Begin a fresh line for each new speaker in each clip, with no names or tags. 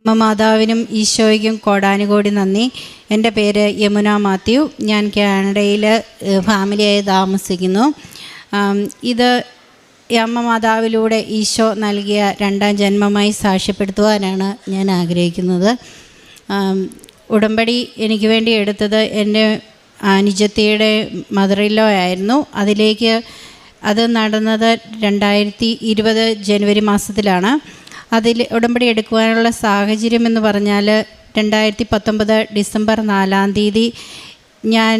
അമ്മ മാതാവിനും ഈശോയ്ക്കും കോടാനുകോടി നന്ദി. എൻ്റെ പേര് യമുന മാത്യു. ഞാൻ കാനഡയിൽ ഫാമിലിയായി താമസിക്കുന്നു. ഇത് അമ്മ മാതാവിലൂടെ ഈശോ നൽകിയ രണ്ടാം ജന്മമായി സാക്ഷ്യപ്പെടുത്തുവാനാണ് ഞാൻ ആഗ്രഹിക്കുന്നത്. ഉടമ്പടി എനിക്ക് വേണ്ടി എടുത്തത് എൻ്റെ അനുജത്തിയുടെ മദറിലോ ആയിരുന്നു. അത് നടന്നത് 2020 ജനുവരി മാസത്തിലാണ്. അതിൽ ഉടമ്പടി എടുക്കുവാനുള്ള സാഹചര്യം എന്ന് പറഞ്ഞാൽ 2019 ഡിസംബർ 4 ഞാൻ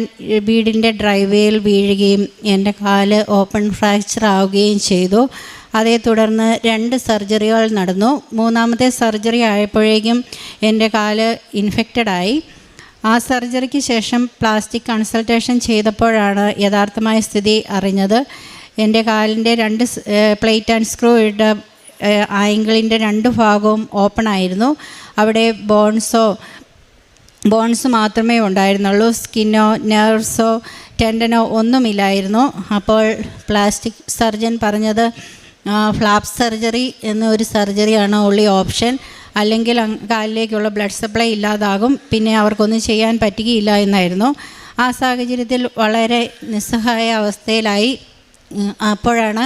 വീടിൻ്റെ ഡ്രൈവേയിൽ വീഴുകയും എൻ്റെ കാല് ഓപ്പൺ ഫ്രാക്ചർ ആവുകയും ചെയ്തു. അതേ തുടർന്ന് 2 സർജറികൾ നടന്നു. 3ാമത്തെ സർജറി ആയപ്പോഴേക്കും എൻ്റെ കാല് ഇൻഫെക്റ്റഡായി. ആ സർജറിക്ക് ശേഷം പ്ലാസ്റ്റിക് കൺസൾട്ടേഷൻ ചെയ്തപ്പോഴാണ് യഥാർത്ഥമായ സ്ഥിതി അറിഞ്ഞത്. എൻ്റെ കാലിൻ്റെ 2 പ്ലേറ്റ് ആൻഡ് സ്ക്രൂ ഇട്ട ആംഗിളിൻ്റെ 2 ഭാഗവും ഓപ്പൺ ആയിരുന്നു. അവിടെ ബോൺസ് മാത്രമേ ഉണ്ടായിരുന്നുള്ളൂ. സ്കിന്നോ നെർവ്സോ ടെൻഡനോ ഒന്നുമില്ലായിരുന്നു. അപ്പോൾ പ്ലാസ്റ്റിക് സർജൻ പറഞ്ഞത് ഫ്ലാപ്പ് സർജറി എന്നൊരു സർജറിയാണ് ഉള്ളി ഓപ്ഷൻ. അല്ലെങ്കിൽ കാലിലേക്കുള്ള ബ്ലഡ് സപ്ലൈ ഇല്ലാതാകും, പിന്നെ അവർക്കൊന്നും ചെയ്യാൻ പറ്റുകയില്ല എന്നായിരുന്നു. ആ സാഹചര്യത്തിൽ വളരെ നിസ്സഹായ അവസ്ഥയിലായി. അപ്പോഴാണ്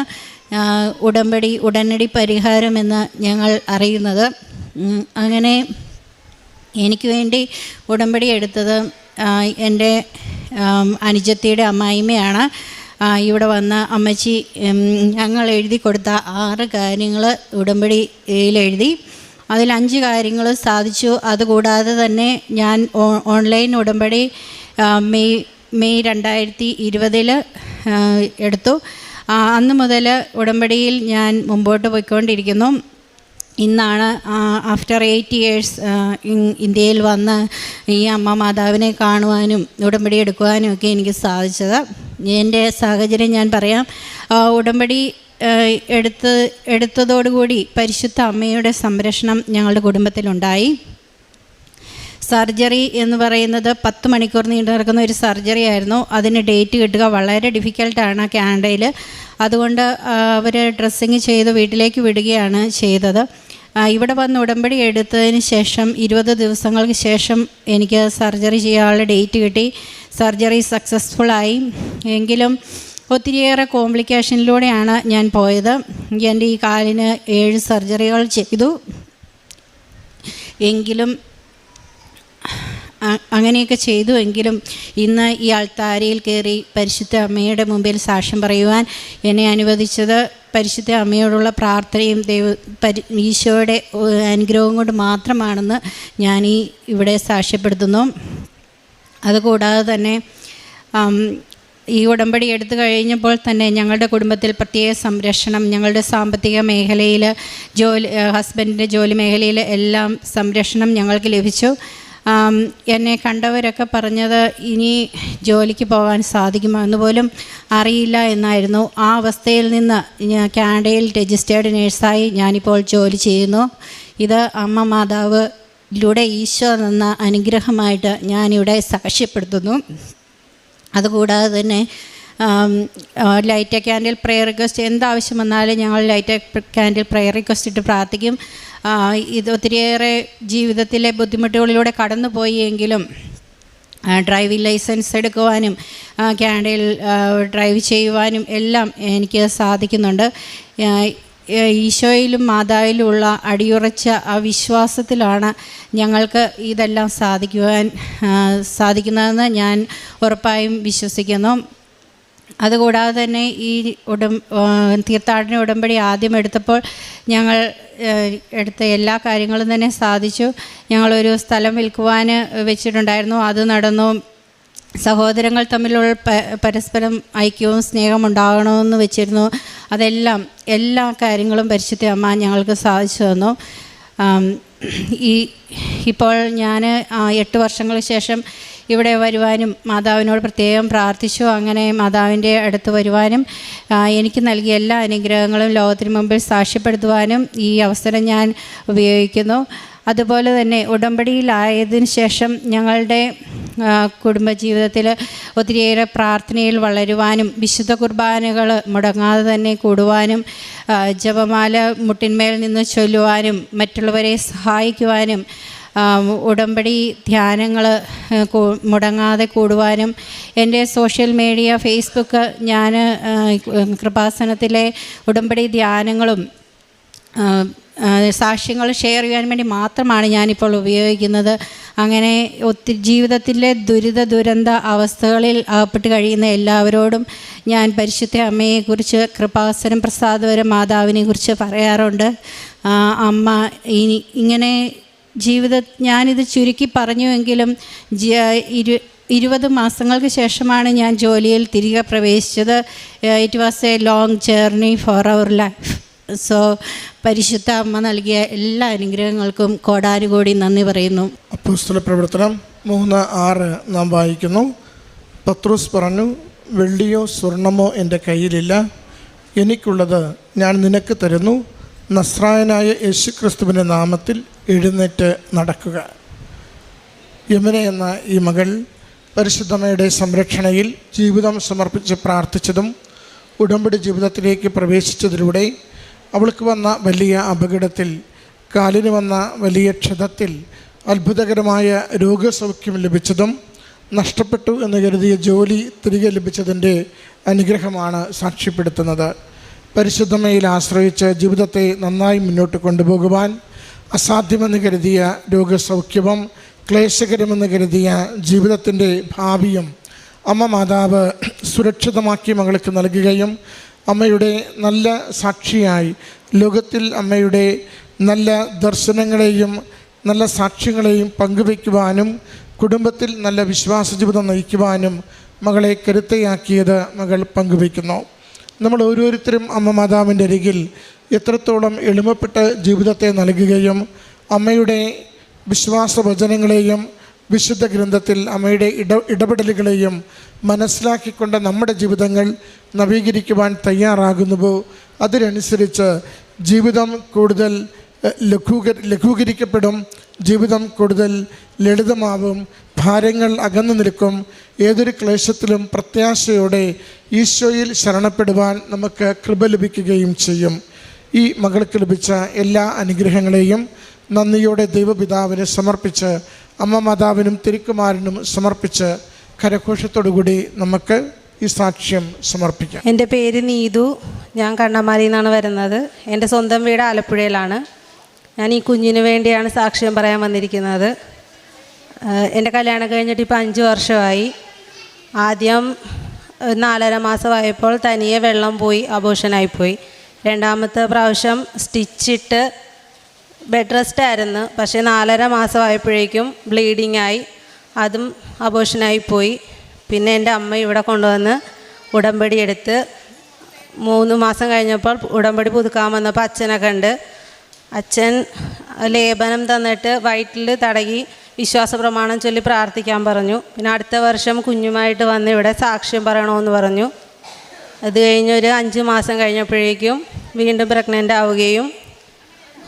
ഉടനടി പരിഹാരമെന്ന് ഞങ്ങൾ അറിയുന്നത്. അങ്ങനെ എനിക്ക് വേണ്ടി ഉടമ്പടി എടുത്തത് എൻ്റെ അനുജത്തിയുടെ അമ്മായിമ്മയാണ്. ഇവിടെ വന്ന് അമ്മച്ചി ഞങ്ങൾ എഴുതി കൊടുത്ത 6 കാര്യങ്ങൾ ഉടമ്പടിയിലെഴുതി. അതിൽ 5 കാര്യങ്ങൾ സാധിച്ചു. അതുകൂടാതെ തന്നെ ഞാൻ ഓൺലൈൻ ഉടമ്പടി മെയ് 2020 എടുത്തു. അന്ന് മുതൽ ഉടമ്പടിയിൽ ഞാൻ മുമ്പോട്ട് പോയിക്കൊണ്ടിരിക്കുന്നു. ഇന്നാണ് ആഫ്റ്റർ 8 years ഇന്ത്യയിൽ വന്ന് ഈ അമ്മ മാതാവിനെ കാണുവാനും ഉടമ്പടി എടുക്കുവാനും ഒക്കെ എനിക്ക് സാധിച്ചത്. എൻ്റെ സാഹചര്യം ഞാൻ പറയാം. ഉടമ്പടി എടുത്തതോടുകൂടി പരിശുദ്ധ അമ്മയുടെ സംരക്ഷണം ഞങ്ങളുടെ കുടുംബത്തിലുണ്ടായി. സർജറി എന്ന് പറയുന്നത് 10 മണിക്കൂർ നീണ്ടു നടക്കുന്ന ഒരു സർജറി ആയിരുന്നു. അതിന് ഡേറ്റ് കിട്ടുക വളരെ ഡിഫിക്കൽട്ടാണ് കാനഡയിൽ. അതുകൊണ്ട് അവർ ഡ്രസ്സിങ് ചെയ്ത് വീട്ടിലേക്ക് വിടുകയാണ് ചെയ്തത്. ഇവിടെ വന്ന് ഉടമ്പടി എടുത്തതിന് ശേഷം 20 ദിവസങ്ങൾക്ക് ശേഷം എനിക്ക് സർജറി ചെയ്യാനുള്ള ഡേറ്റ് കിട്ടി. സർജറി സക്സസ്ഫുള്ളായി. എങ്കിലും ഒത്തിരിയേറെ കോംപ്ലിക്കേഷനിലൂടെയാണ് ഞാൻ പോയത്. എൻ്റെ ഈ കാലിന് 7 സർജറികൾ ചെയ്തു. അങ്ങനെയൊക്കെ ചെയ്തുവെങ്കിലും ഇന്ന് ഈ അൾത്താരയിൽ കയറി പരിശുദ്ധ അമ്മയുടെ മുമ്പിൽ സാക്ഷ്യം പറയുവാൻ എന്നെ അനുവദിച്ചത് പരിശുദ്ധ അമ്മയോടുള്ള പ്രാർത്ഥനയും ഈശോയുടെ അനുഗ്രഹവും കൊണ്ട് മാത്രമാണെന്ന് ഞാൻ ഇവിടെ സാക്ഷ്യപ്പെടുത്തുന്നു. അതുകൂടാതെ തന്നെ ഈ ഉടമ്പടി എടുത്തു കഴിഞ്ഞപ്പോൾ തന്നെ ഞങ്ങളുടെ കുടുംബത്തിൽ പ്രത്യേക സംരക്ഷണം, ഞങ്ങളുടെ സാമ്പത്തിക മേഖലയിൽ ഹസ്ബൻഡിൻ്റെ ജോലി മേഖലയിൽ എല്ലാം സംരക്ഷണം ഞങ്ങൾക്ക് ലഭിച്ചു. എന്നെ കണ്ടവരൊക്കെ പറഞ്ഞത് ഇനി ജോലിക്ക് പോകാൻ സാധിക്കുമോ എന്ന് പോലും അറിയില്ല എന്നായിരുന്നു. ആ അവസ്ഥയിൽ നിന്ന് കാനഡയിൽ രജിസ്റ്റേർഡ് നേഴ്സായി ഞാനിപ്പോൾ ജോലി ചെയ്യുന്നു. ഇത് അമ്മ മാതാവിലൂടെ ഈശോ തന്ന അനുഗ്രഹമായിട്ട് ഞാനിവിടെ സാക്ഷ്യപ്പെടുത്തുന്നു. അതുകൂടാതെ തന്നെ ലൈറ്റ് ക്യാൻഡിൽ പ്രെയർ റിക്വസ്റ്റ് എന്താവശ്യം വന്നാലും ഞങ്ങൾ ലൈറ്റ് ക്യാൻഡിൽ പ്രെയർ റിക്വസ്റ്റ് ഇട്ട് പ്രാർത്ഥിക്കും. ഇത് ഒത്തിരിയേറെ ജീവിതത്തിലെ ബുദ്ധിമുട്ടുകളിലൂടെ കടന്നുപോയി എങ്കിലും ഡ്രൈവിംഗ് ലൈസൻസ് എടുക്കുവാനും കാനഡയിൽ ഡ്രൈവ് ചെയ്യുവാനും എല്ലാം എനിക്ക് സാധിക്കുന്നുണ്ട്. ഈശോയിലും മാതാവിലുമുള്ള അടിയുറച്ച ആ വിശ്വാസത്തിലാണ് ഞങ്ങൾക്ക് ഇതെല്ലാം സാധിക്കുന്നതെന്ന് ഞാൻ ഉറപ്പായും വിശ്വസിക്കുന്നു. അതുകൂടാതെ തന്നെ ഈ തീർത്ഥാടന ഉടമ്പടി ആദ്യം എടുത്തപ്പോൾ ഞങ്ങൾ എടുത്ത എല്ലാ കാര്യങ്ങളും തന്നെ സാധിച്ചു. ഞങ്ങളൊരു സ്ഥലം വിൽക്കുവാൻ വെച്ചിട്ടുണ്ടായിരുന്നു, അത് നടന്നു. സഹോദരങ്ങൾ തമ്മിലുള്ള പരസ്പരം ഐക്യവും സ്നേഹം ഉണ്ടാകണമെന്ന് വെച്ചിരുന്നു. എല്ലാ കാര്യങ്ങളും പരിശുദ്ധ അമ്മ ഞങ്ങൾക്ക് സാധിച്ചു തന്നു. ഇപ്പോൾ ഞാൻ 8 വർഷങ്ങൾക്ക് ശേഷം ഇവിടെ വരുവാനും മാതാവിനോട് പ്രത്യേകം പ്രാർത്ഥിച്ചു. അങ്ങനെ മാതാവിൻ്റെ അടുത്ത് വരുവാനും എനിക്ക് നൽകിയ എല്ലാ അനുഗ്രഹങ്ങളും ലോകത്തിന് മുമ്പിൽ സാക്ഷ്യപ്പെടുത്തുവാനും ഈ അവസരം ഞാൻ ഉപയോഗിക്കുന്നു. അതുപോലെ തന്നെ ഉടമ്പടിയിലായതിനു ശേഷം ഞങ്ങളുടെ കുടുംബജീവിതത്തിൽ ഒത്തിരിയേറെ പ്രാർത്ഥനയിൽ വളരുവാനും വിശുദ്ധ കുർബാനകൾ മുടങ്ങാതെ തന്നെ കൂടുവാനും ജപമാല മുട്ടിന്മേൽ നിന്ന് ചൊല്ലുവാനും മറ്റുള്ളവരെ സഹായിക്കുവാനും ഉടമ്പടി ധ്യാനങ്ങൾ മുടങ്ങാതെ കൂടുവാനും എൻ്റെ സോഷ്യൽ മീഡിയ ഫേസ്ബുക്ക് ഞാൻ കൃപാസനത്തിലെ ഉടമ്പടി ധ്യാനങ്ങളും സാക്ഷ്യങ്ങൾ ഷെയർ ചെയ്യാൻ വേണ്ടി മാത്രമാണ് ഞാനിപ്പോൾ ഉപയോഗിക്കുന്നത്. അങ്ങനെ ഒത്തിരി ജീവിതത്തിലെ ദുരന്ത അവസ്ഥകളിൽ അകപ്പെട്ട് കഴിയുന്ന എല്ലാവരോടും ഞാൻ പരിശുദ്ധ അമ്മയെക്കുറിച്ച്, കൃപാസനം പ്രസാദപര മാതാവിനെക്കുറിച്ച് പറയാറുണ്ട്. അമ്മ ഇങ്ങനെ ഞാനിത് ചുരുക്കി പറഞ്ഞുവെങ്കിലും 20 മാസങ്ങൾക്ക് ശേഷമാണ് ഞാൻ ജോലിയിൽ തിരികെ പ്രവേശിച്ചത്. It was a long journey for our life. So പരിശുദ്ധ അമ്മ നൽകിയ എല്ലാ അനുഗ്രഹങ്ങൾക്കും കോടാനുകോടി നന്ദി പറയുന്നു.
അപ്പോസ്തല പ്രവർത്തനം 3:6 നാം വായിക്കുന്നു. പത്രോസ് പറഞ്ഞു, വെള്ളിയോ സ്വർണമോ എൻ്റെ കയ്യിലില്ല, എനിക്കുള്ളത് ഞാൻ നിനക്ക് തരുന്നു. നസ്രായനായ യേശുക്രിസ്തുവിൻ്റെ നാമത്തിൽ എഴുന്നേറ്റ് നടക്കുക. യമന എന്ന ഈ മകൾ പരിശുദ്ധമ്മയുടെ സംരക്ഷണയിൽ ജീവിതം സമർപ്പിച്ച് പ്രാർത്ഥിച്ചതും ഉടമ്പടി ജീവിതത്തിലേക്ക് പ്രവേശിച്ചതിലൂടെ അവൾക്ക് വന്ന വലിയ അപകടത്തിൽ, കാലിന് വന്ന വലിയ ക്ഷതത്തിൽ അത്ഭുതകരമായ രോഗസൗഖ്യം ലഭിച്ചതും നഷ്ടപ്പെട്ടു എന്ന് കരുതിയ ജോലി തിരികെ ലഭിച്ചതിൻ്റെ അനുഗ്രഹമാണ് സാക്ഷ്യപ്പെടുത്തുന്നത്. പരിശുദ്ധമ്മയിൽ ആശ്രയിച്ച് ജീവിതത്തെ നന്നായി മുന്നോട്ട് കൊണ്ടുപോകുവാൻ അസാധ്യമെന്ന് കരുതിയ രോഗസൗഖ്യവും ക്ലേശകരമെന്ന് കരുതിയ ജീവിതത്തിൻ്റെ ഭാവിയും അമ്മ മാതാവ് സുരക്ഷിതമാക്കി മകൾക്ക് നൽകുകയും അമ്മയുടെ നല്ല സാക്ഷിയായി ലോകത്തിൽ അമ്മയുടെ നല്ല ദർശനങ്ങളെയും നല്ല സാക്ഷ്യങ്ങളെയും പങ്കുവയ്ക്കുവാനും കുടുംബത്തിൽ നല്ല വിശ്വാസ ജീവിതം നയിക്കുവാനും മകളെ കരുത്തയാക്കിയത് മകൾ പങ്കുവയ്ക്കുന്നു. നമ്മൾ ഓരോരുത്തരും അമ്മ മാതാവിൻ്റെ അരികിൽ എത്രത്തോളം എളിമപ്പെട്ട ജീവിതത്തെ നൽകുകയും അമ്മയുടെ വിശ്വാസ വചനങ്ങളെയും വിശുദ്ധ ഗ്രന്ഥത്തിൽ അമ്മയുടെ ഇടപെടലുകളെയും മനസ്സിലാക്കിക്കൊണ്ട് നമ്മുടെ ജീവിതങ്ങൾ നവീകരിക്കുവാൻ തയ്യാറാകുന്നുവോ അതിനനുസരിച്ച് ജീവിതം കൂടുതൽ ലഘൂകരിക്കപ്പെടും, ജീവിതം കൂടുതൽ ലളിതമാവും, ഭാരങ്ങൾ അകന്നു നിൽക്കും. ഏതൊരു ക്ലേശത്തിലും പ്രത്യാശയോടെ ഈശോയിൽ ശരണപ്പെടുവാൻ നമുക്ക് കൃപ ലഭിക്കുകയും ചെയ്യും. ഈ മകൾക്ക് ലഭിച്ച എല്ലാ അനുഗ്രഹങ്ങളെയും നന്ദിയോടെ ദൈവപിതാവിനെ സമർപ്പിച്ച് അമ്മ മാതാവിനും തിരുക്കുമാരനും സമർപ്പിച്ച് കരഘോഷത്തോടുകൂടി നമുക്ക് ഈ സാക്ഷ്യം സമർപ്പിക്കാം.
എൻ്റെ പേര് നീതു, ഞാൻ കണ്ണമാലിയിൽ നിന്നാണ് വരുന്നത്. എൻ്റെ സ്വന്തം വീട് ആലപ്പുഴയിലാണ്. ഞാൻ ഈ കുഞ്ഞിന് വേണ്ടിയാണ് സാക്ഷ്യം പറയാൻ വന്നിരിക്കുന്നത്. എൻ്റെ കല്യാണം കഴിഞ്ഞിട്ട് ഇപ്പോൾ 5 വർഷമായി. ആദ്യം 4.5 മാസമായപ്പോൾ തനിയെ വെള്ളം പോയി അബോർഷനായിപ്പോയി. രണ്ടാമത്തെ പ്രാവശ്യം സ്റ്റിച്ചിട്ട് ബെഡ് റെസ്റ്റ് ആയിരുന്നു. പക്ഷേ 4.5 മാസമായപ്പോഴേക്കും ബ്ലീഡിങ് ആയി, അതും അബോർഷനായിപ്പോയി. പിന്നെ എൻ്റെ അമ്മ ഇവിടെ കൊണ്ടുവന്ന് ഉടമ്പടി എടുത്ത് 3 മാസം കഴിഞ്ഞപ്പോൾ ഉടമ്പടി പുതുക്കാൻ വന്നപ്പോൾ അച്ഛനെ കണ്ട് അച്ഛൻ ലേപനം തന്നിട്ട് വയറ്റിൽ തടകി വിശ്വാസ പ്രമാണം ചൊല്ലി പ്രാർത്ഥിക്കാൻ പറഞ്ഞു. പിന്നെ അടുത്ത വർഷം കുഞ്ഞുമായിട്ട് വന്ന് ഇവിടെ സാക്ഷ്യം പറയണമെന്ന് പറഞ്ഞു. അത് കഴിഞ്ഞൊരു 5 മാസം കഴിഞ്ഞപ്പോഴേക്കും വീണ്ടും പ്രഗ്നൻ്റ് ആവുകയും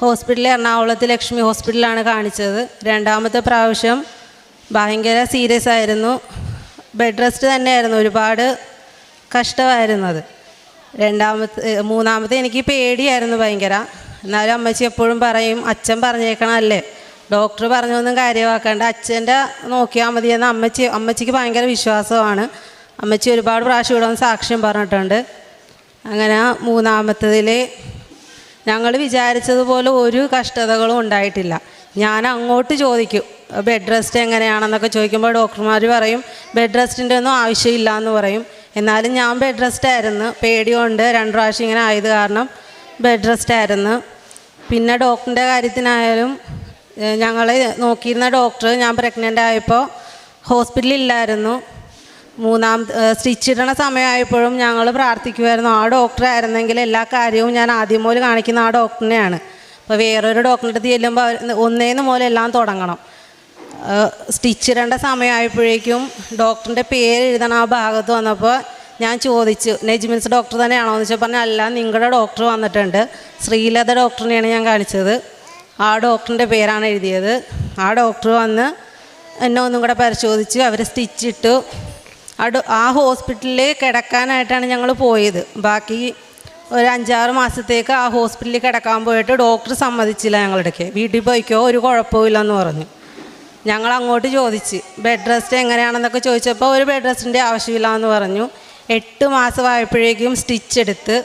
ഹോസ്പിറ്റലിൽ എറണാകുളത്ത് ലക്ഷ്മി ഹോസ്പിറ്റലിലാണ് കാണിച്ചത്. രണ്ടാമത്തെ പ്രാവശ്യം ഭയങ്കര സീരിയസ് ആയിരുന്നു. ബെഡ് റെസ്റ്റ് തന്നെയായിരുന്നു, ഒരുപാട് കഷ്ടമായിരുന്നത്. മൂന്നാമത്തെ എനിക്ക് പേടിയായിരുന്നു ഭയങ്കര. എന്നാലും അമ്മച്ചി എപ്പോഴും പറയും, അച്ഛൻ പറഞ്ഞേക്കണമല്ലേ, ഡോക്ടർ പറഞ്ഞൊന്നും കാര്യമാക്കണ്ട, അച്ഛൻ്റെ നോക്കിയാൽ മതിയെന്ന് അമ്മച്ചിക്ക് ഭയങ്കര വിശ്വാസമാണ്. അമ്മച്ചി ഒരുപാട് പ്രാവശ്യം ഇവിടെ വന്ന് സാക്ഷ്യം പറഞ്ഞിട്ടുണ്ട്. അങ്ങനെ മൂന്നാമത്തതിൽ ഞങ്ങൾ വിചാരിച്ചതുപോലെ ഒരു കഷ്ടതകളും ഉണ്ടായിട്ടില്ല. ഞാൻ അങ്ങോട്ട് ചോദിക്കും ബെഡ് റെസ്റ്റ് എങ്ങനെയാണെന്നൊക്കെ ചോദിക്കുമ്പോൾ ഡോക്ടർമാർ പറയും ബെഡ് റെസ്റ്റിൻ്റെ ഒന്നും ആവശ്യമില്ല എന്ന് പറയും. എന്നാലും ഞാൻ ബെഡ് റെസ്റ്റ് ആയിരുന്നു, പേടിയുണ്ട്. 2 പ്രാവശ്യം ഇങ്ങനെ ആയത് കാരണം ബെഡ് റെസ്റ്റ് ആയിരുന്നു. പിന്നെ ഡോക്ടറിൻ്റെ കാര്യത്തിനായാലും ഞങ്ങളെ നോക്കിയിരുന്ന ഡോക്ടർ ഞാൻ പ്രഗ്നൻ്റ് ആയപ്പോൾ ഹോസ്പിറ്റലിൽ ഇല്ലായിരുന്നു. സ്റ്റിച്ച് ഇടണ സമയമായപ്പോഴും ഞങ്ങൾ പ്രാർത്ഥിക്കുമായിരുന്നു, ആ ഡോക്ടറായിരുന്നെങ്കിൽ എല്ലാ കാര്യവും ഞാൻ ആദ്യം മുതൽ കാണിക്കുന്ന ആ ഡോക്ടറിനെയാണ്. അപ്പോൾ വേറൊരു ഡോക്ടറിൻ്റെ അടുത്ത് ചെല്ലുമ്പോൾ ഒന്നേന്ന് മുതൽ എല്ലാം തുടങ്ങണം. സ്റ്റിച്ച് ഇടേണ്ട സമയമായപ്പോഴേക്കും ഡോക്ടറിൻ്റെ പേര് എഴുതണ ആ ഭാഗത്ത് വന്നപ്പോൾ ഞാൻ ചോദിച്ചു, നെജ്മിൻസ് ഡോക്ടർ തന്നെയാണോ എന്ന് വെച്ചാൽ പറഞ്ഞാൽ അല്ല, നിങ്ങളുടെ ഡോക്ടർ വന്നിട്ടുണ്ട്. ശ്രീലത ഡോക്ടറിനെയാണ് ഞാൻ കാണിച്ചത്. ആ ഡോക്ടറിൻ്റെ പേരാണ് എഴുതിയത്. ആ ഡോക്ടർ വന്ന് എന്നെ ഒന്നും കൂടെ പരിശോധിച്ച് അവർ സ്റ്റിച്ചിട്ടു. ആ ഹോസ്പിറ്റലിൽ കിടക്കാനായിട്ടാണ് ഞങ്ങൾ പോയത്. ബാക്കി ഒരു 5-6 മാസത്തേക്ക് ആ ഹോസ്പിറ്റലിൽ കിടക്കാൻ പോയിട്ട് ഡോക്ടർ സമ്മതിച്ചില്ല ഞങ്ങളുടെക്ക്. വീട്ടിൽ പോയിക്കോ, ഒരു കുഴപ്പമില്ലെന്ന് പറഞ്ഞു. ഞങ്ങൾ അങ്ങോട്ട് ചോദിച്ച് ബെഡ് റെസ്റ്റ് എങ്ങനെയാണെന്നൊക്കെ ചോദിച്ചപ്പോൾ ഒരു ബെഡ് റെസ്റ്റിൻ്റെ ആവശ്യമില്ല എന്ന് പറഞ്ഞു. 8 മാസമായപ്പോഴേക്കും സ്റ്റിച്ച് എടുത്ത്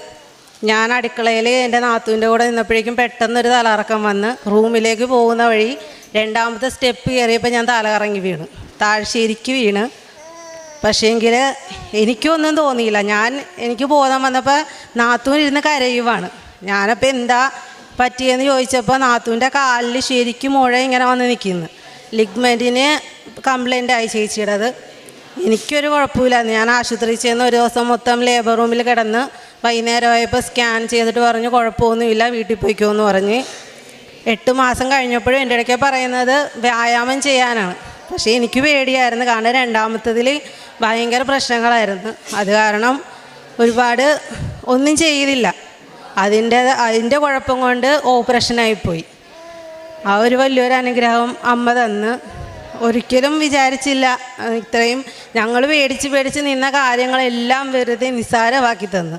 ഞാൻ അടുക്കളയിൽ എൻ്റെ നാത്തൂൻ്റെ കൂടെ നിന്നപ്പോഴേക്കും പെട്ടെന്നൊരു തലകറക്കം വന്ന് റൂമിലേക്ക് പോകുന്ന വഴി 2ാമത്തെ സ്റ്റെപ്പ് കയറിയപ്പോൾ ഞാൻ തലകറങ്ങി വീണു, താഴ്ചേരിക്ക് വീണ്. പക്ഷേങ്കിൽ എനിക്കൊന്നും തോന്നിയില്ല. എനിക്ക് ബോധം വന്നപ്പോൾ നാത്തൂൻ ഇരുന്ന് കരയുവാണ്. ഞാനപ്പോൾ എന്താ പറ്റിയെന്ന് ചോദിച്ചപ്പോൾ നാത്തൂൻ്റെ കാലിൽ ശരിക്കും മുഴ ഇങ്ങനെ വന്ന് നിൽക്കുന്നു. ലിഗ്മെൻറ്റിന് കംപ്ലൈൻ്റ് ആയി ചേച്ചിയുടേത്. എനിക്കൊരു കുഴപ്പമില്ല. ഞാൻ ആശുപത്രിയിൽ ചെന്ന് ഒരു ദിവസം മൊത്തം ലേബർ റൂമിൽ കിടന്ന് വൈകുന്നേരമായപ്പോൾ സ്കാൻ ചെയ്തിട്ട് പറഞ്ഞു കുഴപ്പമൊന്നുമില്ല, വീട്ടിൽ പോയിക്കോന്ന് പറഞ്ഞ്. 8 മാസം കഴിഞ്ഞപ്പോഴും എൻ്റെ ഇടയ്ക്ക് പറയുന്നത് വ്യായാമം ചെയ്യാനാണ്. പക്ഷേ എനിക്ക് പേടിയായിരുന്നു, കാരണം 2ാമത്തതിൽ ഭയങ്കര പ്രശ്നങ്ങളായിരുന്നു. അത് കാരണം ഒരുപാട് ഒന്നും ചെയ്തില്ല. അതിൻ്റെ കുഴപ്പം കൊണ്ട് ഓപ്പറേഷനായിപ്പോയി. ആ ഒരു വലിയൊരു അനുഗ്രഹം അമ്മ തന്ന്. ഒരിക്കലും വിചാരിച്ചില്ല ഇത്രയും. ഞങ്ങൾ പേടിച്ച് നിന്ന കാര്യങ്ങളെല്ലാം വെറുതെ നിസ്സാരമാക്കി തന്നു.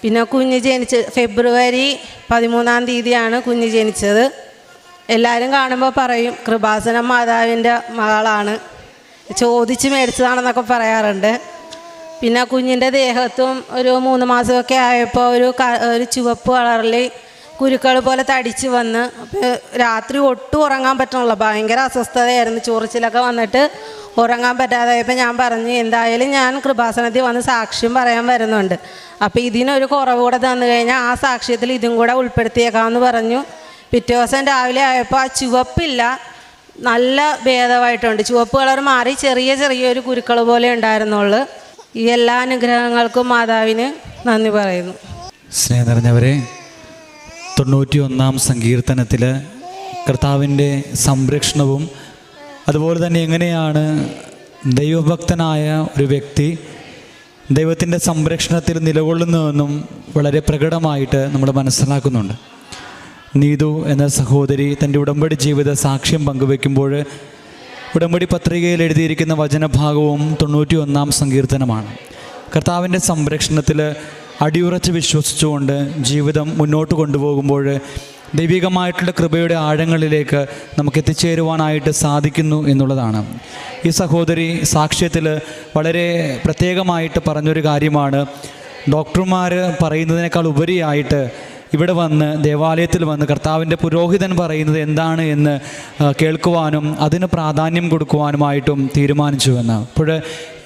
പിന്നെ കുഞ്ഞ് ഫെബ്രുവരി 13-ാം തീയതിയാണ് കുഞ്ഞ് ജനിച്ചത്. എല്ലാവരും കാണുമ്പോൾ പറയും കൃപാസന മാതാവിൻ്റെ മകളാണ്, ചോദിച്ച് മേടിച്ചതാണെന്നൊക്കെ പറയാറുണ്ട്. പിന്നെ കുഞ്ഞിൻ്റെ ദേഹത്തും ഒരു 3 മാസമൊക്കെ ആയപ്പോൾ ഒരു ചുവപ്പ് കളറിൽ കുരുക്കൾ പോലെ തടിച്ച് വന്ന് രാത്രി ഒട്ടും ഉറങ്ങാൻ പറ്റണില്ല. ഭയങ്കര അസ്വസ്ഥതയായിരുന്നു, ചൊറിച്ചിലൊക്കെ വന്നിട്ട് ഉറങ്ങാൻ പറ്റാതായപ്പോൾ ഞാൻ പറഞ്ഞു എന്തായാലും ഞാൻ കൃപാസനത്തിൽ വന്ന് സാക്ഷ്യം പറയാൻ വരുന്നുണ്ട്, അപ്പോൾ ഇതിനൊരു കുറവ് കൂടെ തന്നു കഴിഞ്ഞാൽ ആ സാക്ഷ്യത്തിൽ ഇതും കൂടെ ഉൾപ്പെടുത്തിയേക്കാമെന്ന് പറഞ്ഞു. പിറ്റേ ദിവസം രാവിലെ ആയപ്പോൾ ആ ചുവപ്പില്ല, നല്ല ഭേദമായിട്ടുണ്ട്. ചുവപ്പ് കളർ മാറി ചെറിയൊരു കുരുക്കൾ പോലെ ഉണ്ടായിരുന്നുള്ളൂ. ഈ എല്ലാ അനുഗ്രഹങ്ങൾക്കും മാതാവിന് നന്ദി പറയുന്നു.
സ്നേഹം നിറഞ്ഞവരെ, 91-ാം സങ്കീർത്തനത്തിൽ കർത്താവിൻ്റെ സംരക്ഷണവും അതുപോലെ തന്നെ എങ്ങനെയാണ് ദൈവഭക്തനായ ഒരു വ്യക്തി ദൈവത്തിൻ്റെ സംരക്ഷണത്തിൽ നിലകൊള്ളുന്നുവെന്നും വളരെ പ്രകടമായിട്ട് നമ്മൾ മനസ്സിലാക്കുന്നുണ്ട്. നീതു എന്ന സഹോദരി തൻ്റെ ഉടമ്പടി ജീവിത സാക്ഷ്യം പങ്കുവെക്കുമ്പോൾ ഉടമ്പടി പത്രികയിൽ എഴുതിയിരിക്കുന്ന വചനഭാഗവും 91-ാം സങ്കീർത്തനമാണ്. കർത്താവിൻ്റെ സംരക്ഷണത്തിൽ അടിയുറച്ച് വിശ്വസിച്ചുകൊണ്ട് ജീവിതം മുന്നോട്ട് കൊണ്ടുപോകുമ്പോൾ ദൈവികമായിട്ടുള്ള കൃപയുടെ ആഴങ്ങളിലേക്ക് നമുക്ക് എത്തിച്ചേരുവാനായിട്ട് സാധിക്കുന്നു എന്നുള്ളതാണ്. ഈ സഹോദരി സാക്ഷ്യത്തിൽ വളരെ പ്രത്യേകമായിട്ട് പറഞ്ഞൊരു കാര്യമാണ്, ഡോക്ടർമാർ പറയുന്നതിനേക്കാൾ ഉപരിയായിട്ട് ഇവിടെ വന്ന് ദേവാലയത്തിൽ വന്ന് കർത്താവിൻ്റെ പുരോഹിതൻ പറയുന്നത് എന്താണ് എന്ന് കേൾക്കുവാനും അതിന് പ്രാധാന്യം കൊടുക്കുവാനുമായിട്ടും തീരുമാനിച്ചുവെന്ന്. അപ്പോൾ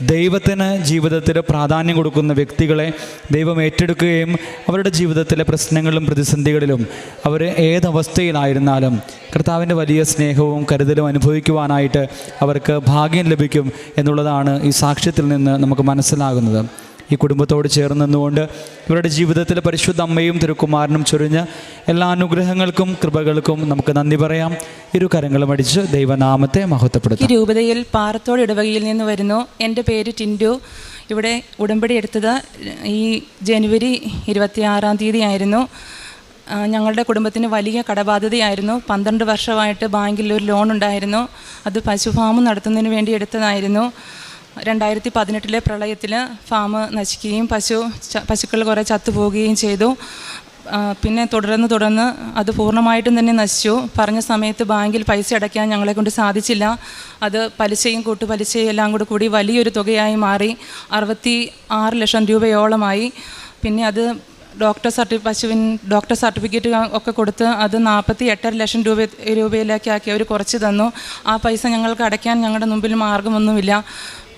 ദൈവത്തിന് ജീവിതത്തിൽ പ്രാധാന്യം കൊടുക്കുന്ന വ്യക്തികളെ ദൈവം ഏറ്റെടുക്കുകയും അവരുടെ ജീവിതത്തിലെ പ്രശ്നങ്ങളിലും പ്രതിസന്ധികളിലും അവർ ഏതവസ്ഥയിലായിരുന്നാലും കർത്താവിൻ്റെ വലിയ സ്നേഹവും കരുതലും അനുഭവിക്കുവാനായിട്ട് അവർക്ക് ഭാഗ്യം ലഭിക്കും എന്നുള്ളതാണ് ഈ സാക്ഷ്യത്തിൽ നിന്ന് നമുക്ക് മനസ്സിലാകുന്നത്. ഈ കുടുംബത്തോട് ചേർന്ന് നിന്നുകൊണ്ട് ഇവരുടെ ജീവിതത്തിൽ പരിശുദ്ധ അമ്മയും തിരുക്കുമാരനും ചൊരിഞ്ഞ എല്ലാ അനുഗ്രഹങ്ങൾക്കും കൃപകൾക്കും നമുക്ക് നന്ദി പറയാം. ഇരുകരങ്ങളും അടിച്ച് ദൈവനാമത്തെ മഹത്വപ്പെടുത്താം.
ഈ രൂപതയിൽ പാറത്തോട് ഇടവകയിൽ നിന്ന് വരുന്നു. എൻ്റെ പേര് ടിൻഡു. ഇവിടെ ഉടമ്പടി എടുത്തത് ഈ ജനുവരി 26-ാം തീയതി ആയിരുന്നു. ഞങ്ങളുടെ കുടുംബത്തിന് വലിയ കടബാധ്യതയായിരുന്നു. 12 വർഷമായിട്ട് ബാങ്കിൽ ഒരു ലോൺ ഉണ്ടായിരുന്നു. അത് പശുഫാം നടത്തുന്നതിന് വേണ്ടി എടുത്തതായിരുന്നു. 2018 പ്രളയത്തിൽ ഫാം നശിക്കുകയും പശുക്കൾ കുറേ ചത്തുപോവുകയും ചെയ്തു. പിന്നെ തുടർന്ന് അത് പൂർണ്ണമായിട്ടും തന്നെ നശിച്ചു. പറഞ്ഞ സമയത്ത് ബാങ്കിൽ പൈസ അടയ്ക്കാൻ ഞങ്ങളെ കൊണ്ട് സാധിച്ചില്ല. അത് പലിശയും കൂട്ടുപലിശയും എല്ലാം കൂടി വലിയൊരു തുകയായി മാറി. 66 ലക്ഷം രൂപയോളമായി. പിന്നെ അത് ഡോക്ടർ സർട്ടിഫിക്കറ്റ് ഒക്കെ കൊടുത്ത് അത് 48.5 ലക്ഷം രൂപയിലേക്ക് ആക്കി അവർ കുറച്ച് തന്നു. ആ പൈസ ഞങ്ങൾക്ക് അടയ്ക്കാൻ ഞങ്ങളുടെ മുമ്പിൽ മാർഗമൊന്നുമില്ല.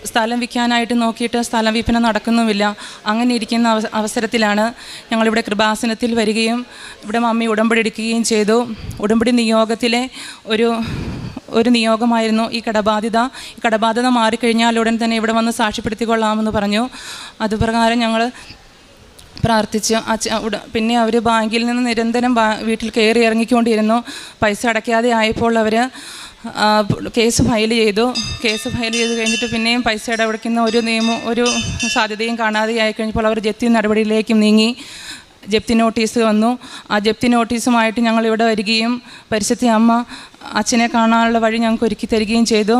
സ്ഥലം വിൽക്കാനായിട്ട് നോക്കിയിട്ട് സ്ഥലം വിൽപ്പന നടക്കുന്നുമില്ല. അങ്ങനെ ഇരിക്കുന്ന അവസരത്തിലാണ് ഞങ്ങളിവിടെ കൃപാസനത്തിൽ വരികയും ഇവിടെ മമ്മി ഉടമ്പടി എടുക്കുകയും ചെയ്തു. ഉടമ്പടി നിയോഗത്തിലെ ഒരു നിയോഗമായിരുന്നു ഈ കടബാധ്യത മാറിക്കഴിഞ്ഞാൽ ഉടൻ തന്നെ ഇവിടെ വന്ന് സാക്ഷ്യപ്പെടുത്തിക്കൊള്ളാമെന്ന് പറഞ്ഞു. അതുപ്രകാരം ഞങ്ങൾ പ്രാർത്ഥിച്ചു. പിന്നെ അവർ ബാങ്കിൽ നിന്ന് നിരന്തരം വീട്ടിൽ കയറി ഇറങ്ങിക്കൊണ്ടിരുന്നു. പൈസ അടയ്ക്കാതെ ആയപ്പോൾ അവർ കേസ് ഫയൽ ചെയ്തു. കഴിഞ്ഞിട്ട് പിന്നെയും പൈസ ഇടപെടുന്ന ഒരു സാധ്യതയും കാണാതെ ആയി കഴിഞ്ഞപ്പോൾ അവർ ജപ്തി നടപടിയിലേക്ക് നീങ്ങി. ജപ്തി നോട്ടീസ് വന്നു. ആ ജപ്തി നോട്ടീസുമായിട്ട് ഞങ്ങളിവിടെ വരികയും പരിശുദ്ധ അമ്മ അച്ഛനെ കാണാനുള്ള വഴി ഞങ്ങൾക്ക് ഒരുക്കി തരികയും ചെയ്തു.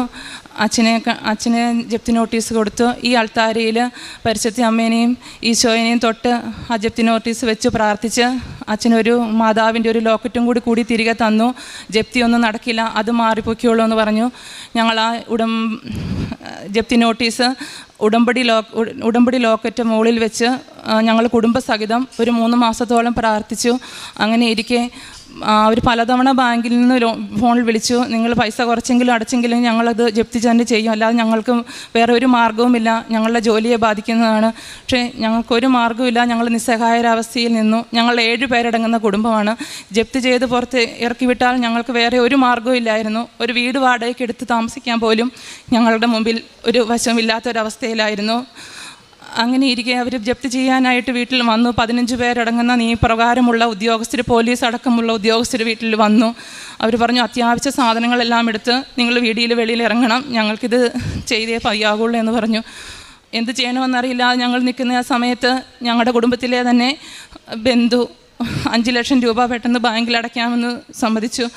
അച്ഛനെ ജപ്തി നോട്ടീസ് കൊടുത്തു. ഈ അൾത്താരയിൽ പരിശുദ്ധ അമ്മേനെയും ഈശോയെയും തൊട്ട് ആ ജപ്തി നോട്ടീസ് വെച്ച് പ്രാർത്ഥിച്ച് അച്ഛനൊരു മാതാവിൻ്റെ ഒരു ലോക്കറ്റും കൂടി തിരികെ തന്നു. ജപ്തി ഒന്നും നടക്കില്ല, അത് മാറിപ്പോയ്ക്കുള്ളൂ എന്ന് പറഞ്ഞു. ഞങ്ങൾ ആ ജപ്തി നോട്ടീസ് ഉടമ്പടി ലോക്കറ്റ് മുകളിൽ വെച്ച് ഞങ്ങൾ കുടുംബസഹിതം ഒരു 3 മാസത്തോളം പ്രാർത്ഥിച്ചു. അങ്ങനെ ഇരിക്കെ അവർ പലതവണ ബാങ്കിൽ നിന്ന് ഫോണിൽ വിളിച്ചു, നിങ്ങൾ പൈസ കുറച്ചെങ്കിലും അടച്ചെങ്കിലും ഞങ്ങളത് ജപ്തി തന്നെ ചെയ്യും, അല്ലാതെ ഞങ്ങൾക്ക് വേറെ ഒരു മാർഗവുമില്ല, ഞങ്ങളുടെ ജോലിയെ ബാധിക്കുന്നതാണ്. പക്ഷേ ഞങ്ങൾക്കൊരു മാർഗ്ഗവുമില്ല, ഞങ്ങൾ നിസ്സഹായരാവസ്ഥയിൽ നിന്നു. ഞങ്ങൾ 7 പേരടങ്ങുന്ന കുടുംബമാണ്. ജപ്തി ചെയ്ത് പുറത്ത് ഇറക്കി വിട്ടാൽ ഞങ്ങൾക്ക് വേറെ ഒരു മാർഗ്ഗവും ഇല്ലായിരുന്നു. ഒരു വീട് വാടകയ്ക്ക് എടുത്ത് താമസിക്കാൻ പോലും ഞങ്ങളുടെ മുമ്പിൽ ഒരു വശമില്ലാത്തൊരവസ്ഥയിലായിരുന്നു. അങ്ങനെ ഇരിക്കെ അവർ ജപ്തി ചെയ്യാനായിട്ട് വീട്ടിൽ വന്നു. 15 പേരടങ്ങുന്ന നിയമപ്രകാരമുള്ള ഉദ്യോഗസ്ഥർ, പോലീസ് അടക്കമുള്ള ഉദ്യോഗസ്ഥർ വീട്ടിൽ വന്നു. അവർ പറഞ്ഞു, അത്യാവശ്യ സാധനങ്ങളെല്ലാം എടുത്ത് നിങ്ങൾ വീടിയിൽ വെളിയിൽ ഇറങ്ങണം, ഞങ്ങൾക്കിത് ചെയ്തേ മതിയാകുള്ളൂ എന്ന് പറഞ്ഞു. എന്ത് ചെയ്യണമെന്നറിയില്ല. ഞങ്ങൾ നിൽക്കുന്ന ആ സമയത്ത് ഞങ്ങളുടെ കുടുംബത്തിലെ തന്നെ ബന്ധു 5 ലക്ഷം രൂപ പെട്ടെന്ന് ബാങ്കിൽ അടയ്ക്കാമെന്ന് സമ്മതിച്ചു.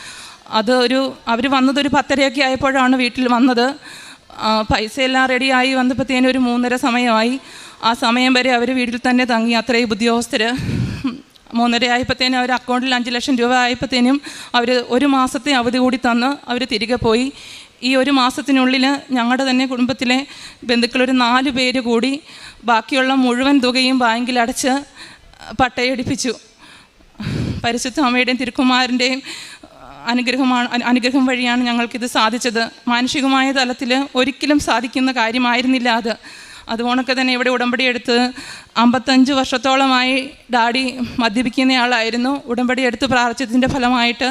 അവർ വന്നതൊരു 10:30 ആയപ്പോഴാണ് വീട്ടിൽ വന്നത്. പൈസയെല്ലാം റെഡിയായി വന്നപ്പോഴത്തേനും ഒരു 3:30 സമയമായി. ആ സമയം വരെ അവർ വീട്ടിൽ തന്നെ തങ്ങി. അത്രയും ഉദ്യോഗസ്ഥർ 3:30 ആയപ്പോഴത്തേനും അവർ അക്കൗണ്ടിൽ 5 ലക്ഷം രൂപ ആയപ്പോഴത്തേനും അവർ 1 മാസത്തെ അവധി കൂടി തന്ന് അവർ തിരികെ പോയി. ഈ 1 മാസത്തിനുള്ളിൽ ഞങ്ങളുടെ തന്നെ കുടുംബത്തിലെ ബന്ധുക്കളൊരു 4 പേര് കൂടി ബാക്കിയുള്ള മുഴുവൻ തുകയും ബാങ്കിൽ അടച്ച് പട്ടയടിപ്പിച്ചു. പരിശുദ്ധ അമ്മയുടെയും തിരുക്കുമാരൻ്റെയും അനുഗ്രഹം വഴിയാണ് ഞങ്ങൾക്കിത് സാധിച്ചത്. മാനുഷികമായ തലത്തിൽ ഒരിക്കലും സാധിക്കുന്ന കാര്യമായിരുന്നില്ല അത്. അതുകൊണ്ടൊക്കെ തന്നെ ഇവിടെ ഉടമ്പടി എടുത്ത് 55 വർഷത്തോളമായി ഡാഡി മദ്യപിക്കുന്നയാളായിരുന്നു. ഉടമ്പടി എടുത്ത് പ്രാർത്ഥിച്ചതിൻ്റെ ഫലമായിട്ട്